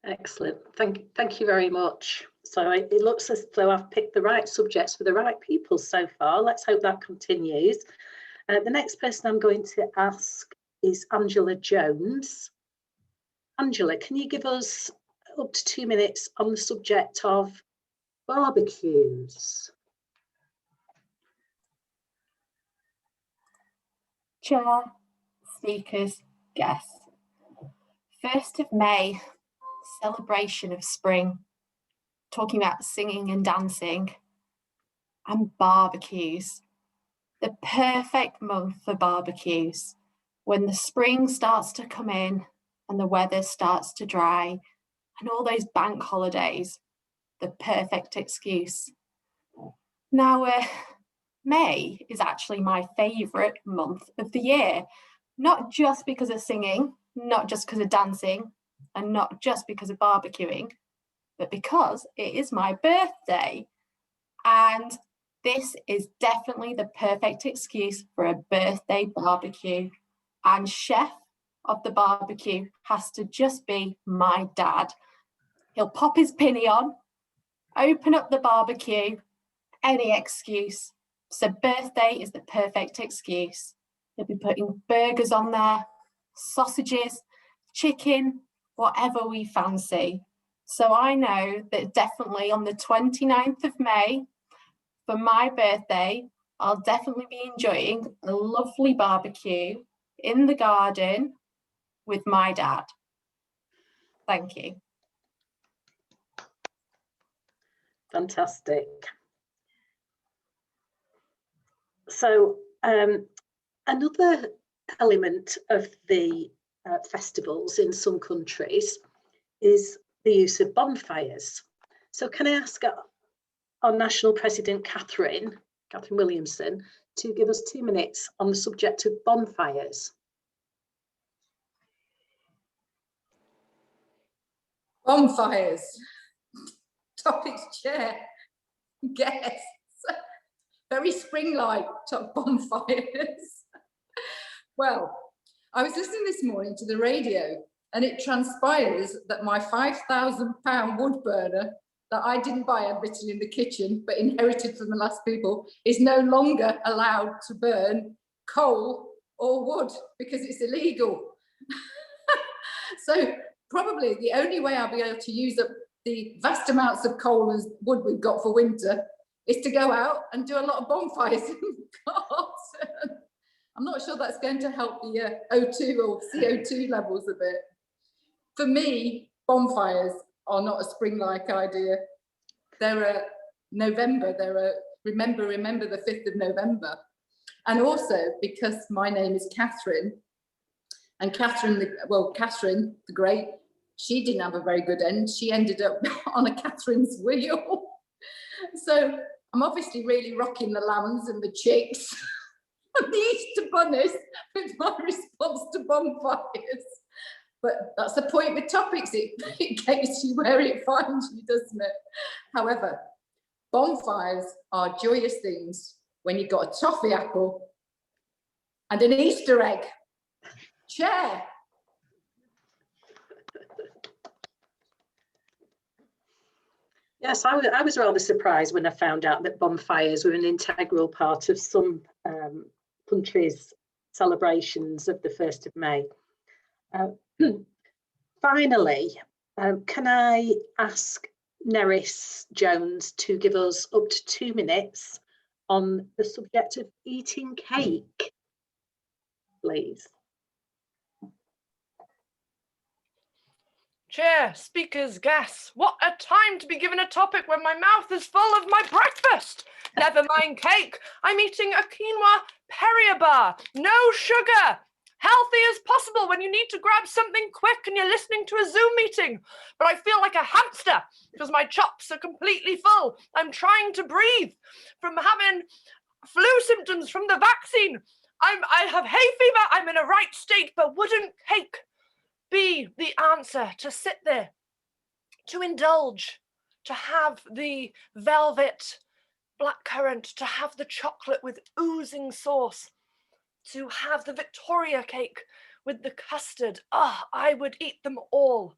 Excellent. Thank you very much. So it looks as though I've picked the right subjects for the right people so far. Let's hope that continues. The next person I'm going to ask is Angela Jones. Angela, can you give us up to 2 minutes on the subject of barbecues? Chair, speakers, guests. 1st of May, celebration of spring, talking about singing and dancing, and barbecues. The perfect month for barbecues, when the spring starts to come in and the weather starts to dry, and all those bank holidays, the perfect excuse. Now, May is actually my favourite month of the year, not just because of singing, not just because of dancing, and not just because of barbecuing, but because it is my birthday. And this is definitely the perfect excuse for a birthday barbecue. And chef of the barbecue has to just be my dad. He'll pop his pinny on, open up the barbecue, any excuse. So birthday is the perfect excuse. He'll be putting burgers on there, sausages, chicken, whatever we fancy. So I know that definitely on the 29th of May, for my birthday, I'll definitely be enjoying a lovely barbecue in the garden with my dad. Thank you. Fantastic. So another element of the festivals in some countries is the use of bonfires. So can I ask our national president, Catherine Williamson, to give us 2 minutes on the subject of bonfires? Bonfires. Topics, chair, guests. Very spring-like top bonfires. Well, I was listening this morning to the radio, and it transpires that my £5,000 wood burner that I didn't buy unwritten in the kitchen, but inherited from the last people, is no longer allowed to burn coal or wood because it's illegal. So probably the only way I'll be able to use up the vast amounts of coal and wood we've got for winter is to go out and do a lot of bonfires in the garden. I'm not sure that's going to help the O2 or CO2 levels a bit. For me, bonfires are not a spring-like idea. They're a November, remember the 5th of November. And also because my name is Catherine, and Catherine the Great, she didn't have a very good end. She ended up on a Catherine's wheel. So I'm obviously really rocking the lambs and the chicks and the Easter bunnies with my response to bonfires. But that's the point with topics, it gets you where it finds you, doesn't it? However, bonfires are joyous things when you've got a toffee apple and an Easter egg. Chair. Yes, I was rather surprised when I found out that bonfires were an integral part of some countries' celebrations of the 1st of May. Finally, can I ask Nerys Jones to give us up to 2 minutes on the subject of eating cake, please? Chair, speakers, guests, what a time to be given a topic when my mouth is full of my breakfast. Never mind cake, I'm eating a quinoa Perrier bar, no sugar. Healthy as possible when you need to grab something quick and you're listening to a Zoom meeting. But I feel like a hamster because my chops are completely full. I'm trying to breathe from having flu symptoms from the vaccine. I have hay fever, I'm in a right state, but wouldn't cake be the answer? To sit there, to indulge, to have the velvet blackcurrant, to have the chocolate with oozing sauce, to have the Victoria cake with the custard. I would eat them all.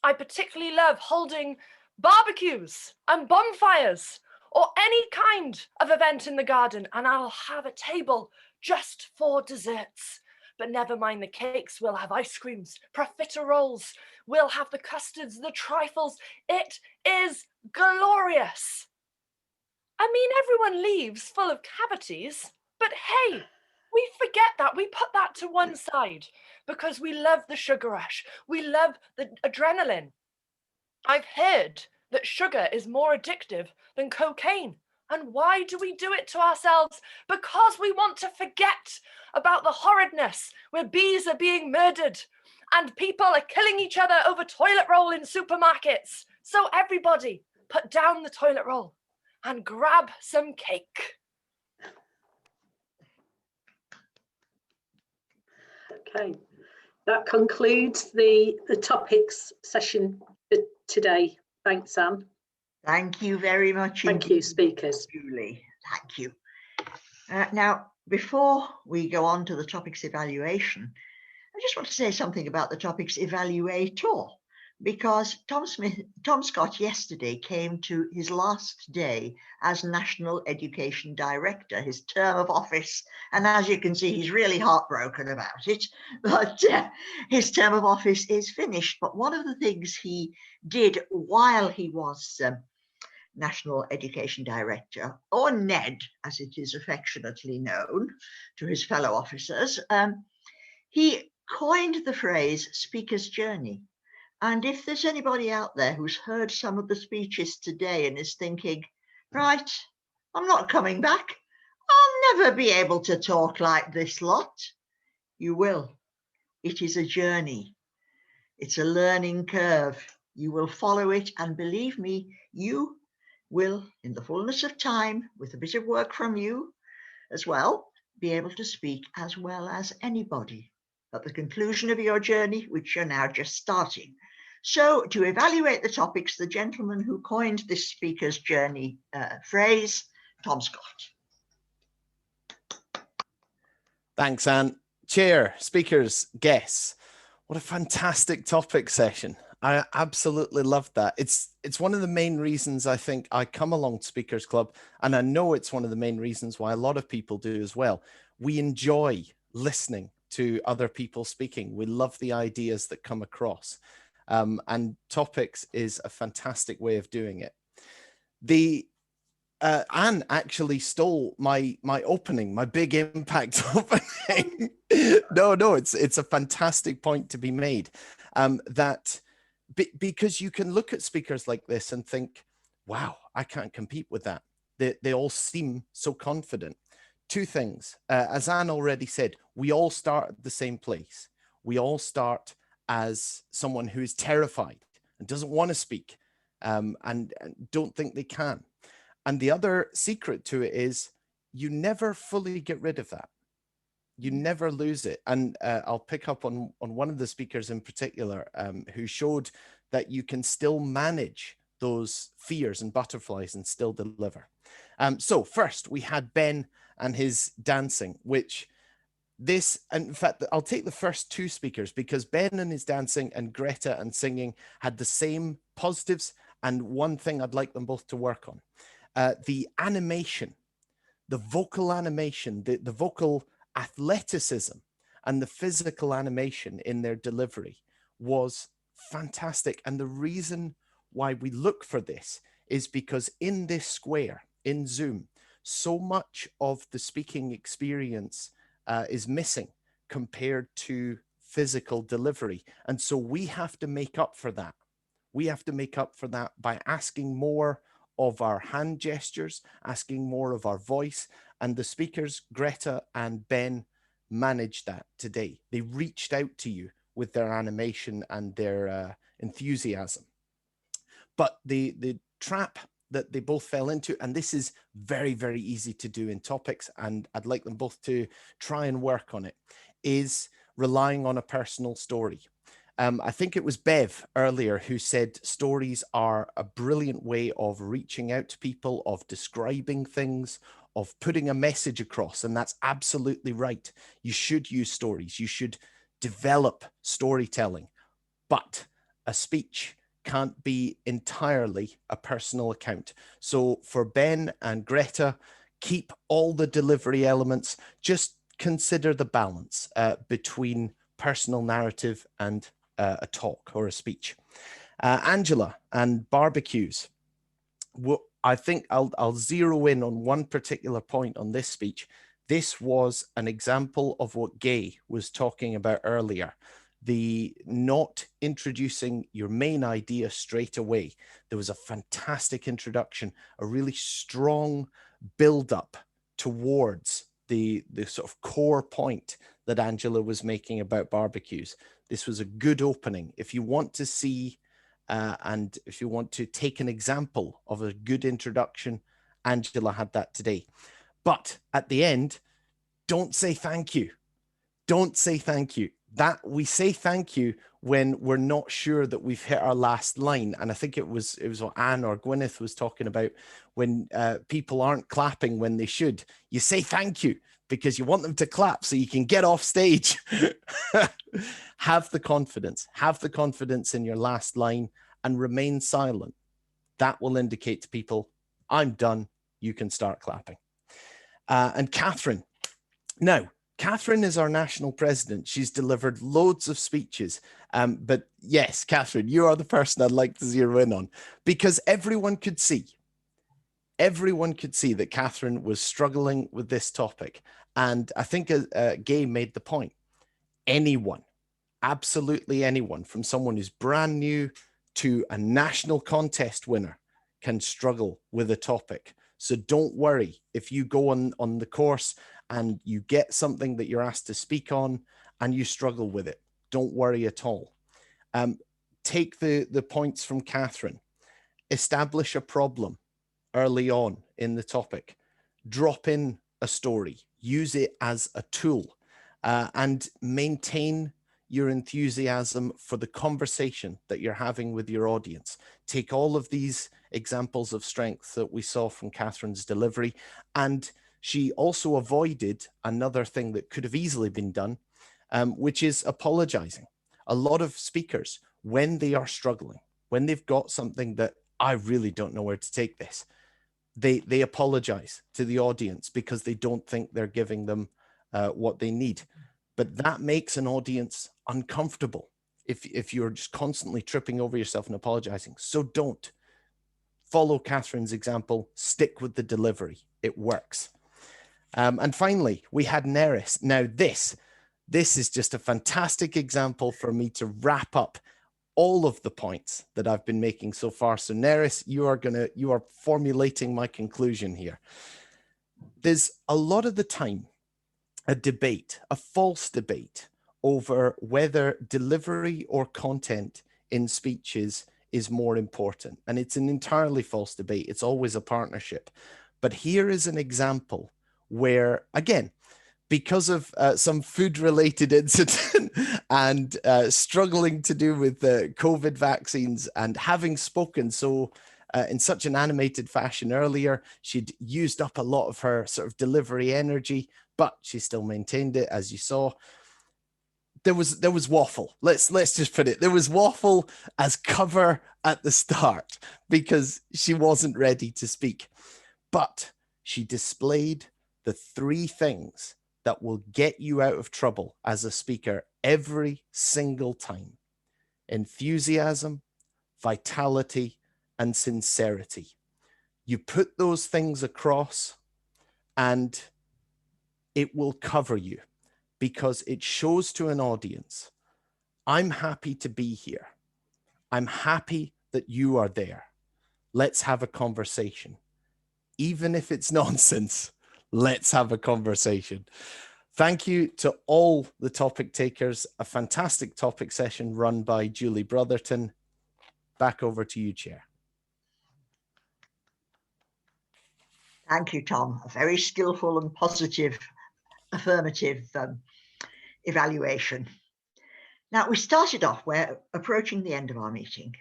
I particularly love holding barbecues and bonfires or any kind of event in the garden, and I'll have a table just for desserts. But never mind the cakes, we'll have ice creams, profiteroles, we'll have the custards, the trifles. It is glorious. I mean, everyone leaves full of cavities, but hey, we forget that. We put that to one side because we love the sugar rush. We love the adrenaline. I've heard that sugar is more addictive than cocaine. And why do we do it to ourselves? Because we want to forget about the horridness where bees are being murdered and people are killing each other over toilet roll in supermarkets. So everybody put down the toilet roll and grab some cake. Okay, that concludes the topics session for today. Thanks, Anne. Thank you very much. Thank you, speakers. Julie, thank you. Now, before we go on to the topics evaluation, I just want to say something about the topics evaluator, because Tom Scott yesterday came to his last day as National Education Director, his term of office. And as you can see, he's really heartbroken about it, but his term of office is finished. But one of the things he did while he was National Education Director, or NED, as it is affectionately known to his fellow officers, he coined the phrase speaker's journey. And if there's anybody out there who's heard some of the speeches today and is thinking, right, I'm not coming back, I'll never be able to talk like this lot, you will. It is a journey. It's a learning curve. You will follow it, and believe me, you will, in the fullness of time, with a bit of work from you as well, be able to speak as well as anybody at the conclusion of your journey, which you're now just starting. So to evaluate the topics, the gentleman who coined this speaker's journey phrase, Tom Scott. Thanks, Anne. Chair, speakers, guests. What a fantastic topic session. I absolutely loved that. It's one of the main reasons I think I come along to Speakers Club, and I know it's one of the main reasons why a lot of people do as well. We enjoy listening to other people speaking. We love the ideas that come across, and topics is a fantastic way of doing it. Anne actually stole my opening, my big impact opening. No, it's a fantastic point to be made, that because you can look at speakers like this and think, wow, I can't compete with that. They all seem so confident. Two things, as Anne already said, we all start at the same place. We all start as someone who is terrified and doesn't want to speak, and don't think they can. And the other secret to it is you never fully get rid of that. You never lose it. And I'll pick up on one of the speakers in particular who showed that you can still manage those fears and butterflies and still deliver. So first we had Ben and his dancing, which this, in fact, I'll take the first two speakers because Ben and his dancing and Greta and singing had the same positives and one thing I'd like them both to work on. The animation, the vocal animation, the vocal athleticism and the physical animation in their delivery was fantastic. And the reason why we look for this is because in this square, in Zoom, so much of the speaking experience is missing compared to physical delivery. And so we have to make up for that. We have to make up for that by asking more of our hand gestures, asking more of our voice. And the speakers, Greta and Ben, managed that today. They reached out to you with their animation and their enthusiasm. But the trap that they both fell into, and this is very, very easy to do in topics, and I'd like them both to try and work on it, is relying on a personal story. I think it was Bev earlier who said stories are a brilliant way of reaching out to people, of describing things, of putting a message across. And that's absolutely right. You should use stories. You should develop storytelling. But a speech can't be entirely a personal account. So for Ben and Greta, keep all the delivery elements. Just consider the balance between personal narrative and a talk or a speech. Angela and barbecues. Well, I think I'll zero in on one particular point on this speech. This was an example of what Gay was talking about earlier. The not introducing your main idea straight away. There was a fantastic introduction, a really strong build-up towards the sort of core point that Angela was making about barbecues. This was a good opening. If you want to see and if you want to take an example of a good introduction, Angela had that today. But at the end, don't say thank you. Don't say thank you. That we say thank you when we're not sure that we've hit our last line. And I think it was what Anne or Gwyneth was talking about, when people aren't clapping when they should. You say thank you because you want them to clap so you can get off stage. Have the confidence in your last line and remain silent. That will indicate to people, I'm done, you can start clapping. And Catherine. Now, Catherine is our national president. She's delivered loads of speeches. But yes, Catherine, you are the person I'd like to zero in on, because everyone could see that Catherine was struggling with this topic. And I think Gay made the point. Anyone, absolutely anyone, from someone who's brand new to a national contest winner, can struggle with a topic. So don't worry if you go on the course and you get something that you're asked to speak on and you struggle with it. Don't worry at all. Take the points from Catherine. Establish a problem early on in the topic. Drop in a story. Use it as a tool and maintain your enthusiasm for the conversation that you're having with your audience. Take all of these examples of strength that we saw from Catherine's delivery, and she also avoided another thing that could have easily been done, which is apologizing. A lot of speakers, when they are struggling, when they've got something that I really don't know where to take this, they apologize to the audience because they don't think they're giving them what they need. But that makes an audience uncomfortable if you're just constantly tripping over yourself and apologizing. So don't. Follow Catherine's example. Stick with the delivery. It works. And finally, we had Neris. Now this is just a fantastic example for me to wrap up all of the points that I've been making so far. So Neris, you are formulating my conclusion here. There's a lot of the time a debate, a false debate, over whether delivery or content in speeches is more important. And it's an entirely false debate. It's always a partnership. But here is an example where, again, because of some food-related incident and struggling to do with the COVID vaccines, and having spoken so in such an animated fashion earlier, she'd used up a lot of her sort of delivery energy, but she still maintained it, as you saw. There was waffle. Let's just put it. There was waffle as cover at the start because she wasn't ready to speak. But she displayed the 3 things that will get you out of trouble as a speaker every single time: enthusiasm, vitality, and sincerity. You put those things across and it will cover you, because it shows to an audience, I'm happy to be here. I'm happy that you are there. Let's have a conversation. Even if it's nonsense, let's have a conversation. Thank you to all the topic takers. A fantastic topic session run by Julie Brotherton. Back over to you, Chair. Thank you, Tom. A very skillful and positive, affirmative evaluation. Now, we started off, we're approaching the end of our meeting.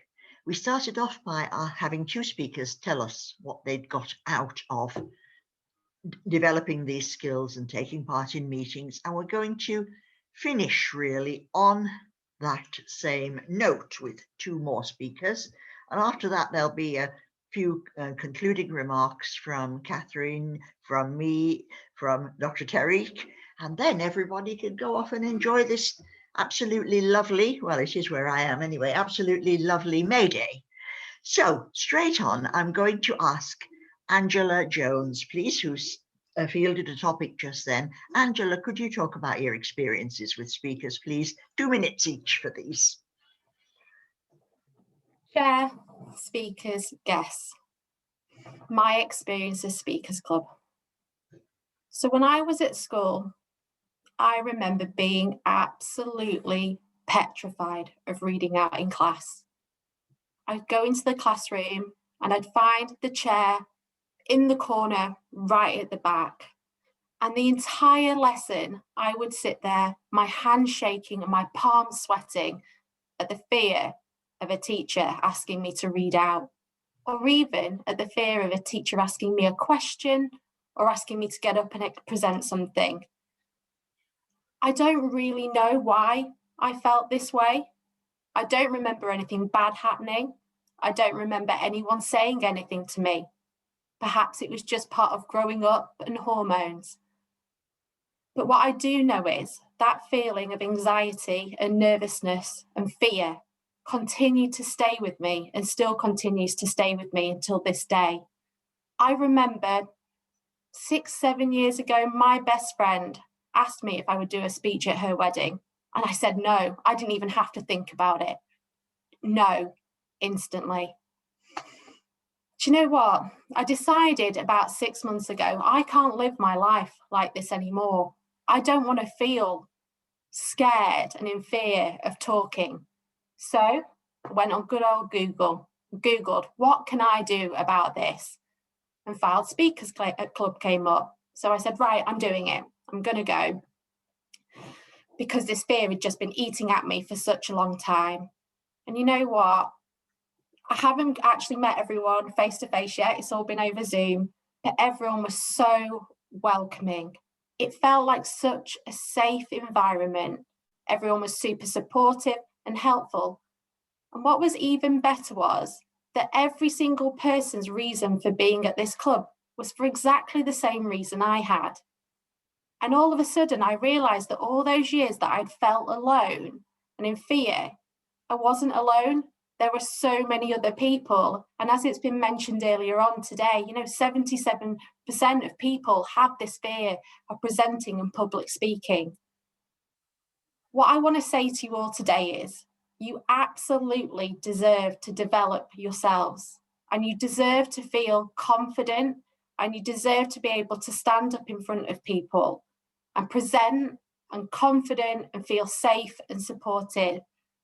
We started off by having 2 speakers tell us what they'd got out of developing these skills and taking part in meetings. And we're going to finish really on that same note with 2 more speakers. And after that, there'll be a few concluding remarks from Catherine, from me, from Dr. Tariq, and then everybody can go off and enjoy this absolutely lovely, well, it is where I am anyway, absolutely lovely May Day. So straight on, I'm going to ask Angela Jones, please, who's fielded a topic just then. Angela, could you talk about your experiences with speakers, please? 2 minutes each for these. Chair, speakers, guests. My experience as Speakers Club. So when I was at school, I remember being absolutely petrified of reading out in class. I'd go into the classroom and I'd find the chair in the corner right at the back. And the entire lesson, I would sit there, my hands shaking and my palms sweating at the fear of a teacher asking me to read out, or even at the fear of a teacher asking me a question or asking me to get up and present something. I don't really know why I felt this way. I don't remember anything bad happening. I don't remember anyone saying anything to me. Perhaps it was just part of growing up and hormones. But what I do know is that feeling of anxiety and nervousness and fear continued to stay with me and still continues to stay with me until this day. I remember 6-7 years ago, my best friend asked me if I would do a speech at her wedding. And I said no. I didn't even have to think about it. No, instantly. Do you know what? I decided about 6 months ago, I can't live my life like this anymore. I don't want to feel scared and in fear of talking. So I went on good old Google, Googled, what can I do about this? And Filed Speakers Club came up. So I said, right, I'm doing it. I'm going to go. Because this fear had just been eating at me for such a long time. And you know what? I haven't actually met everyone face to face yet. It's all been over Zoom. But everyone was so welcoming. It felt like such a safe environment. Everyone was super supportive and helpful. And what was even better was that every single person's reason for being at this club was for exactly the same reason I had. And all of a sudden, I realised that all those years that I'd felt alone and in fear, I wasn't alone. There were so many other people. And as it's been mentioned earlier on today, 77% of people have this fear of presenting and public speaking. What I want to say to you all today is, you absolutely deserve to develop yourselves, and you deserve to feel confident, and you deserve to be able to stand up in front of people and present and confident and feel safe and supported.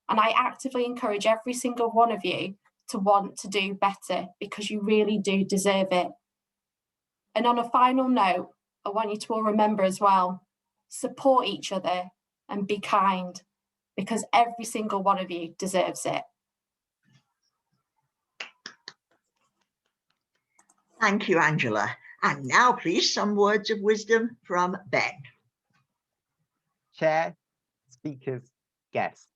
And I actively encourage every single one of you to want to do better, because you really do deserve it. And on a final note, I want you to all remember as well, support each other and be kind, because every single one of you deserves it. Thank you, Angela. And now, please, some words of wisdom from Ben. Chair, speakers, guests.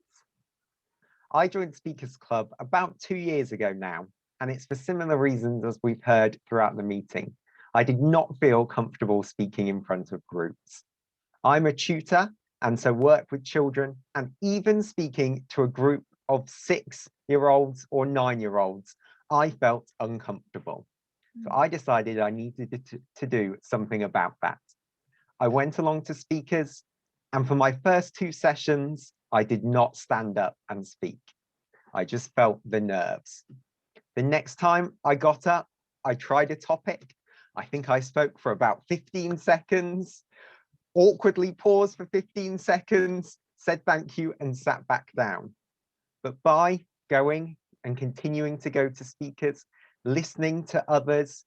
I joined Speakers Club about 2 years ago now, and it's for similar reasons as we've heard throughout the meeting. I did not feel comfortable speaking in front of groups. I'm a tutor and so work with children, and even speaking to a group of 6-year-olds or 9-year-olds, I felt uncomfortable. So I decided I needed to do something about that. I went along to speakers, and for my first 2 sessions, I did not stand up and speak. I just felt the nerves. The next time I got up, I tried a topic. I think I spoke for about 15 seconds, awkwardly paused for 15 seconds, said thank you and sat back down. But by going and continuing to go to speakers, listening to others,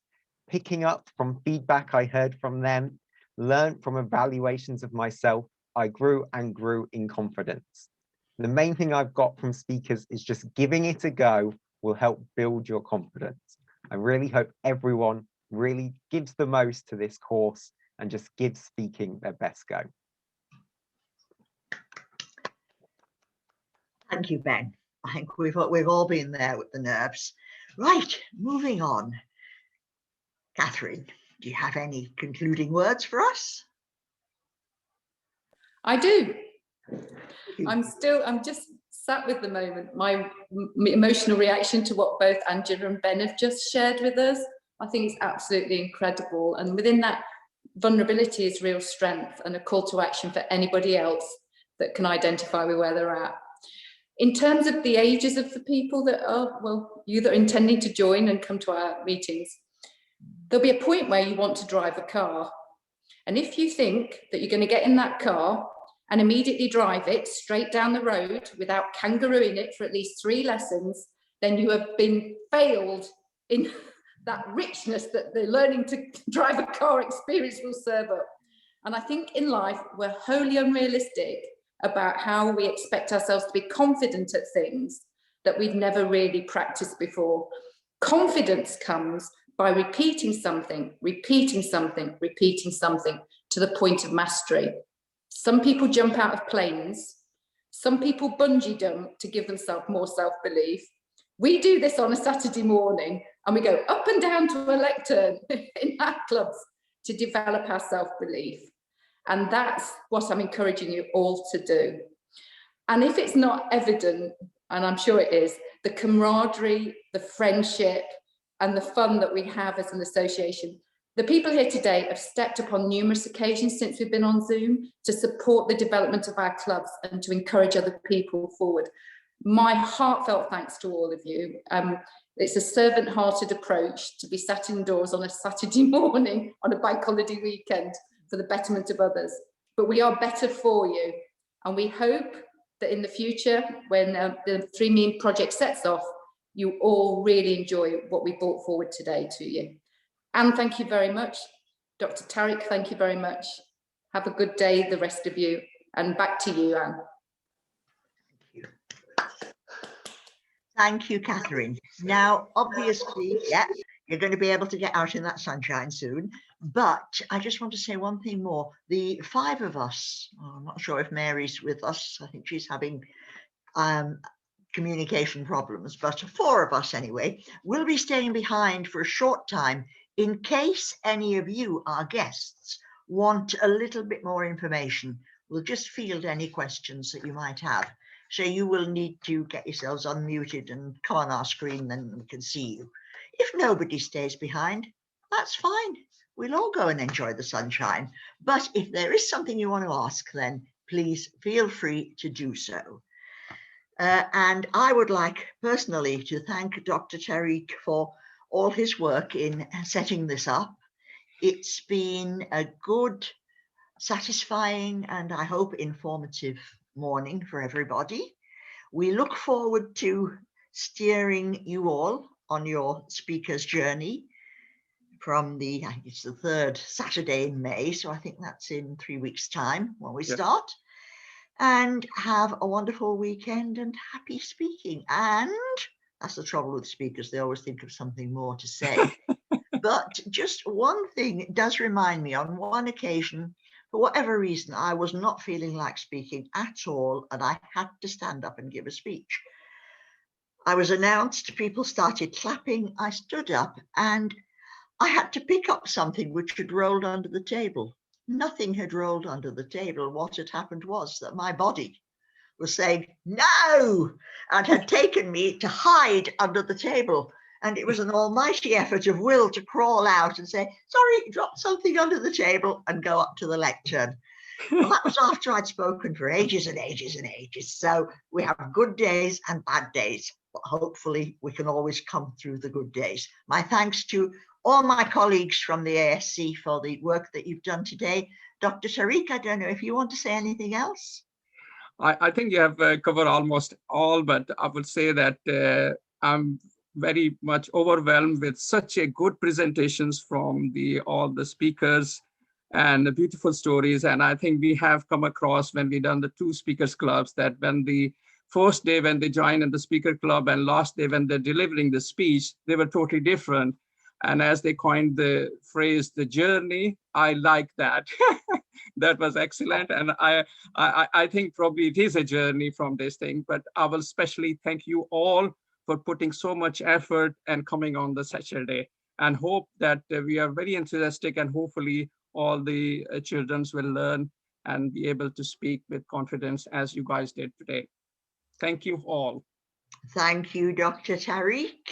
picking up from feedback I heard from them, learned from evaluations of myself, I grew and grew in confidence. The main thing I've got from speakers is just giving it a go will help build your confidence. I really hope everyone really gives the most to this course and just gives speaking their best go. Thank you, Ben. I think we've all been there with the nerves. Right, moving on. Catherine, do you have any concluding words for us? I do. I'm just sat with the moment. My emotional reaction to what both Angela and Ben have just shared with us, I think it's absolutely incredible. And within that, vulnerability is real strength and a call to action for anybody else that can identify with where they're at. In terms of the ages of the people that are, well, you that are intending to join and come to our meetings, there'll be a point where you want to drive a car. And if you think that you're going to get in that car and immediately drive it straight down the road without kangarooing it for at least 3 lessons, then you have been failed in that richness that the learning to drive a car experience will serve up. And I think in life, we're wholly unrealistic about how we expect ourselves to be confident at things that we've never really practiced before. Confidence comes by repeating something to the point of mastery. Some people jump out of planes. Some people bungee jump to give themselves more self-belief. We do this on a Saturday morning and we go up and down to a lectern in our clubs to develop our self-belief. And that's what I'm encouraging you all to do. And if it's not evident, and I'm sure it is, the camaraderie, the friendship, and the fun that we have as an association. The people here today have stepped up on numerous occasions since we've been on Zoom to support the development of our clubs and to encourage other people forward. My heartfelt thanks to all of you. It's a servant-hearted approach to be sat indoors on a Saturday morning on a bank holiday weekend for the betterment of others. But we are better for you. And we hope that in the future, when the 3 Meem project sets off, you all really enjoy what we brought forward today to you. Anne, thank you very much. Dr. Tariq, thank you very much. Have a good day, the rest of you. And back to you, Anne. Thank you, Catherine. Now, obviously, yeah, you're going to be able to get out in that sunshine soon. But I just want to say one thing more. The 5 of us, I'm not sure if Mary's with us. I think she's having communication problems, but 4 of us anyway, will be staying behind for a short time in case any of you, our guests, want a little bit more information. We'll just field any questions that you might have. So you will need to get yourselves unmuted and come on our screen, then we can see you. If nobody stays behind, that's fine. We'll all go and enjoy the sunshine. But if there is something you want to ask, then please feel free to do so. And I would like personally to thank Dr. Tariq for all his work in setting this up. It's been a good, satisfying, and I hope informative morning for everybody. We look forward to steering you all on your speaker's journey, from I think it's the third Saturday in May. So I think that's in 3 weeks' time when we Yes. start. And have a wonderful weekend and happy speaking. And that's the trouble with speakers. They always think of something more to say. But just one thing does remind me, on one occasion, for whatever reason, I was not feeling like speaking at all, and I had to stand up and give a speech. I was announced, people started clapping, I stood up, and I had to pick up something which had rolled under the table. Nothing had rolled under the table. What had happened was that my body was saying, no, and had taken me to hide under the table. And it was an almighty effort of will to crawl out and say, sorry, dropped something under the table, and go up to the lectern. Well, that was after I'd spoken for ages and ages and ages. So we have good days and bad days, but hopefully we can always come through the good days. My thanks to all my colleagues from the ASC for the work that you've done today. Dr. Tariq, I don't know if you want to say anything else. I think you have covered almost all, but I would say that I'm very much overwhelmed with such a good presentations from all the speakers and the beautiful stories. And I think we have come across when we done the 2 speakers clubs that when the first day when they join in the speaker club and last day when they're delivering the speech, they were totally different. And as they coined the phrase, the journey, I like that. That was excellent. And I think probably it is a journey from this thing, but I will especially thank you all for putting so much effort and coming on the Saturday, and hope that we are very enthusiastic, and hopefully all the children will learn and be able to speak with confidence as you guys did today. Thank you all. Thank you, Dr. Tariq.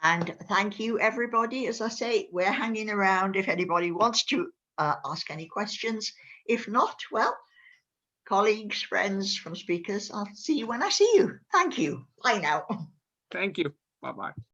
And thank you, everybody. As I say, we're hanging around if anybody wants to ask any questions. If not, well, colleagues, friends from speakers, I'll see you when I see you. Thank you. Bye now. Thank you. Bye-bye.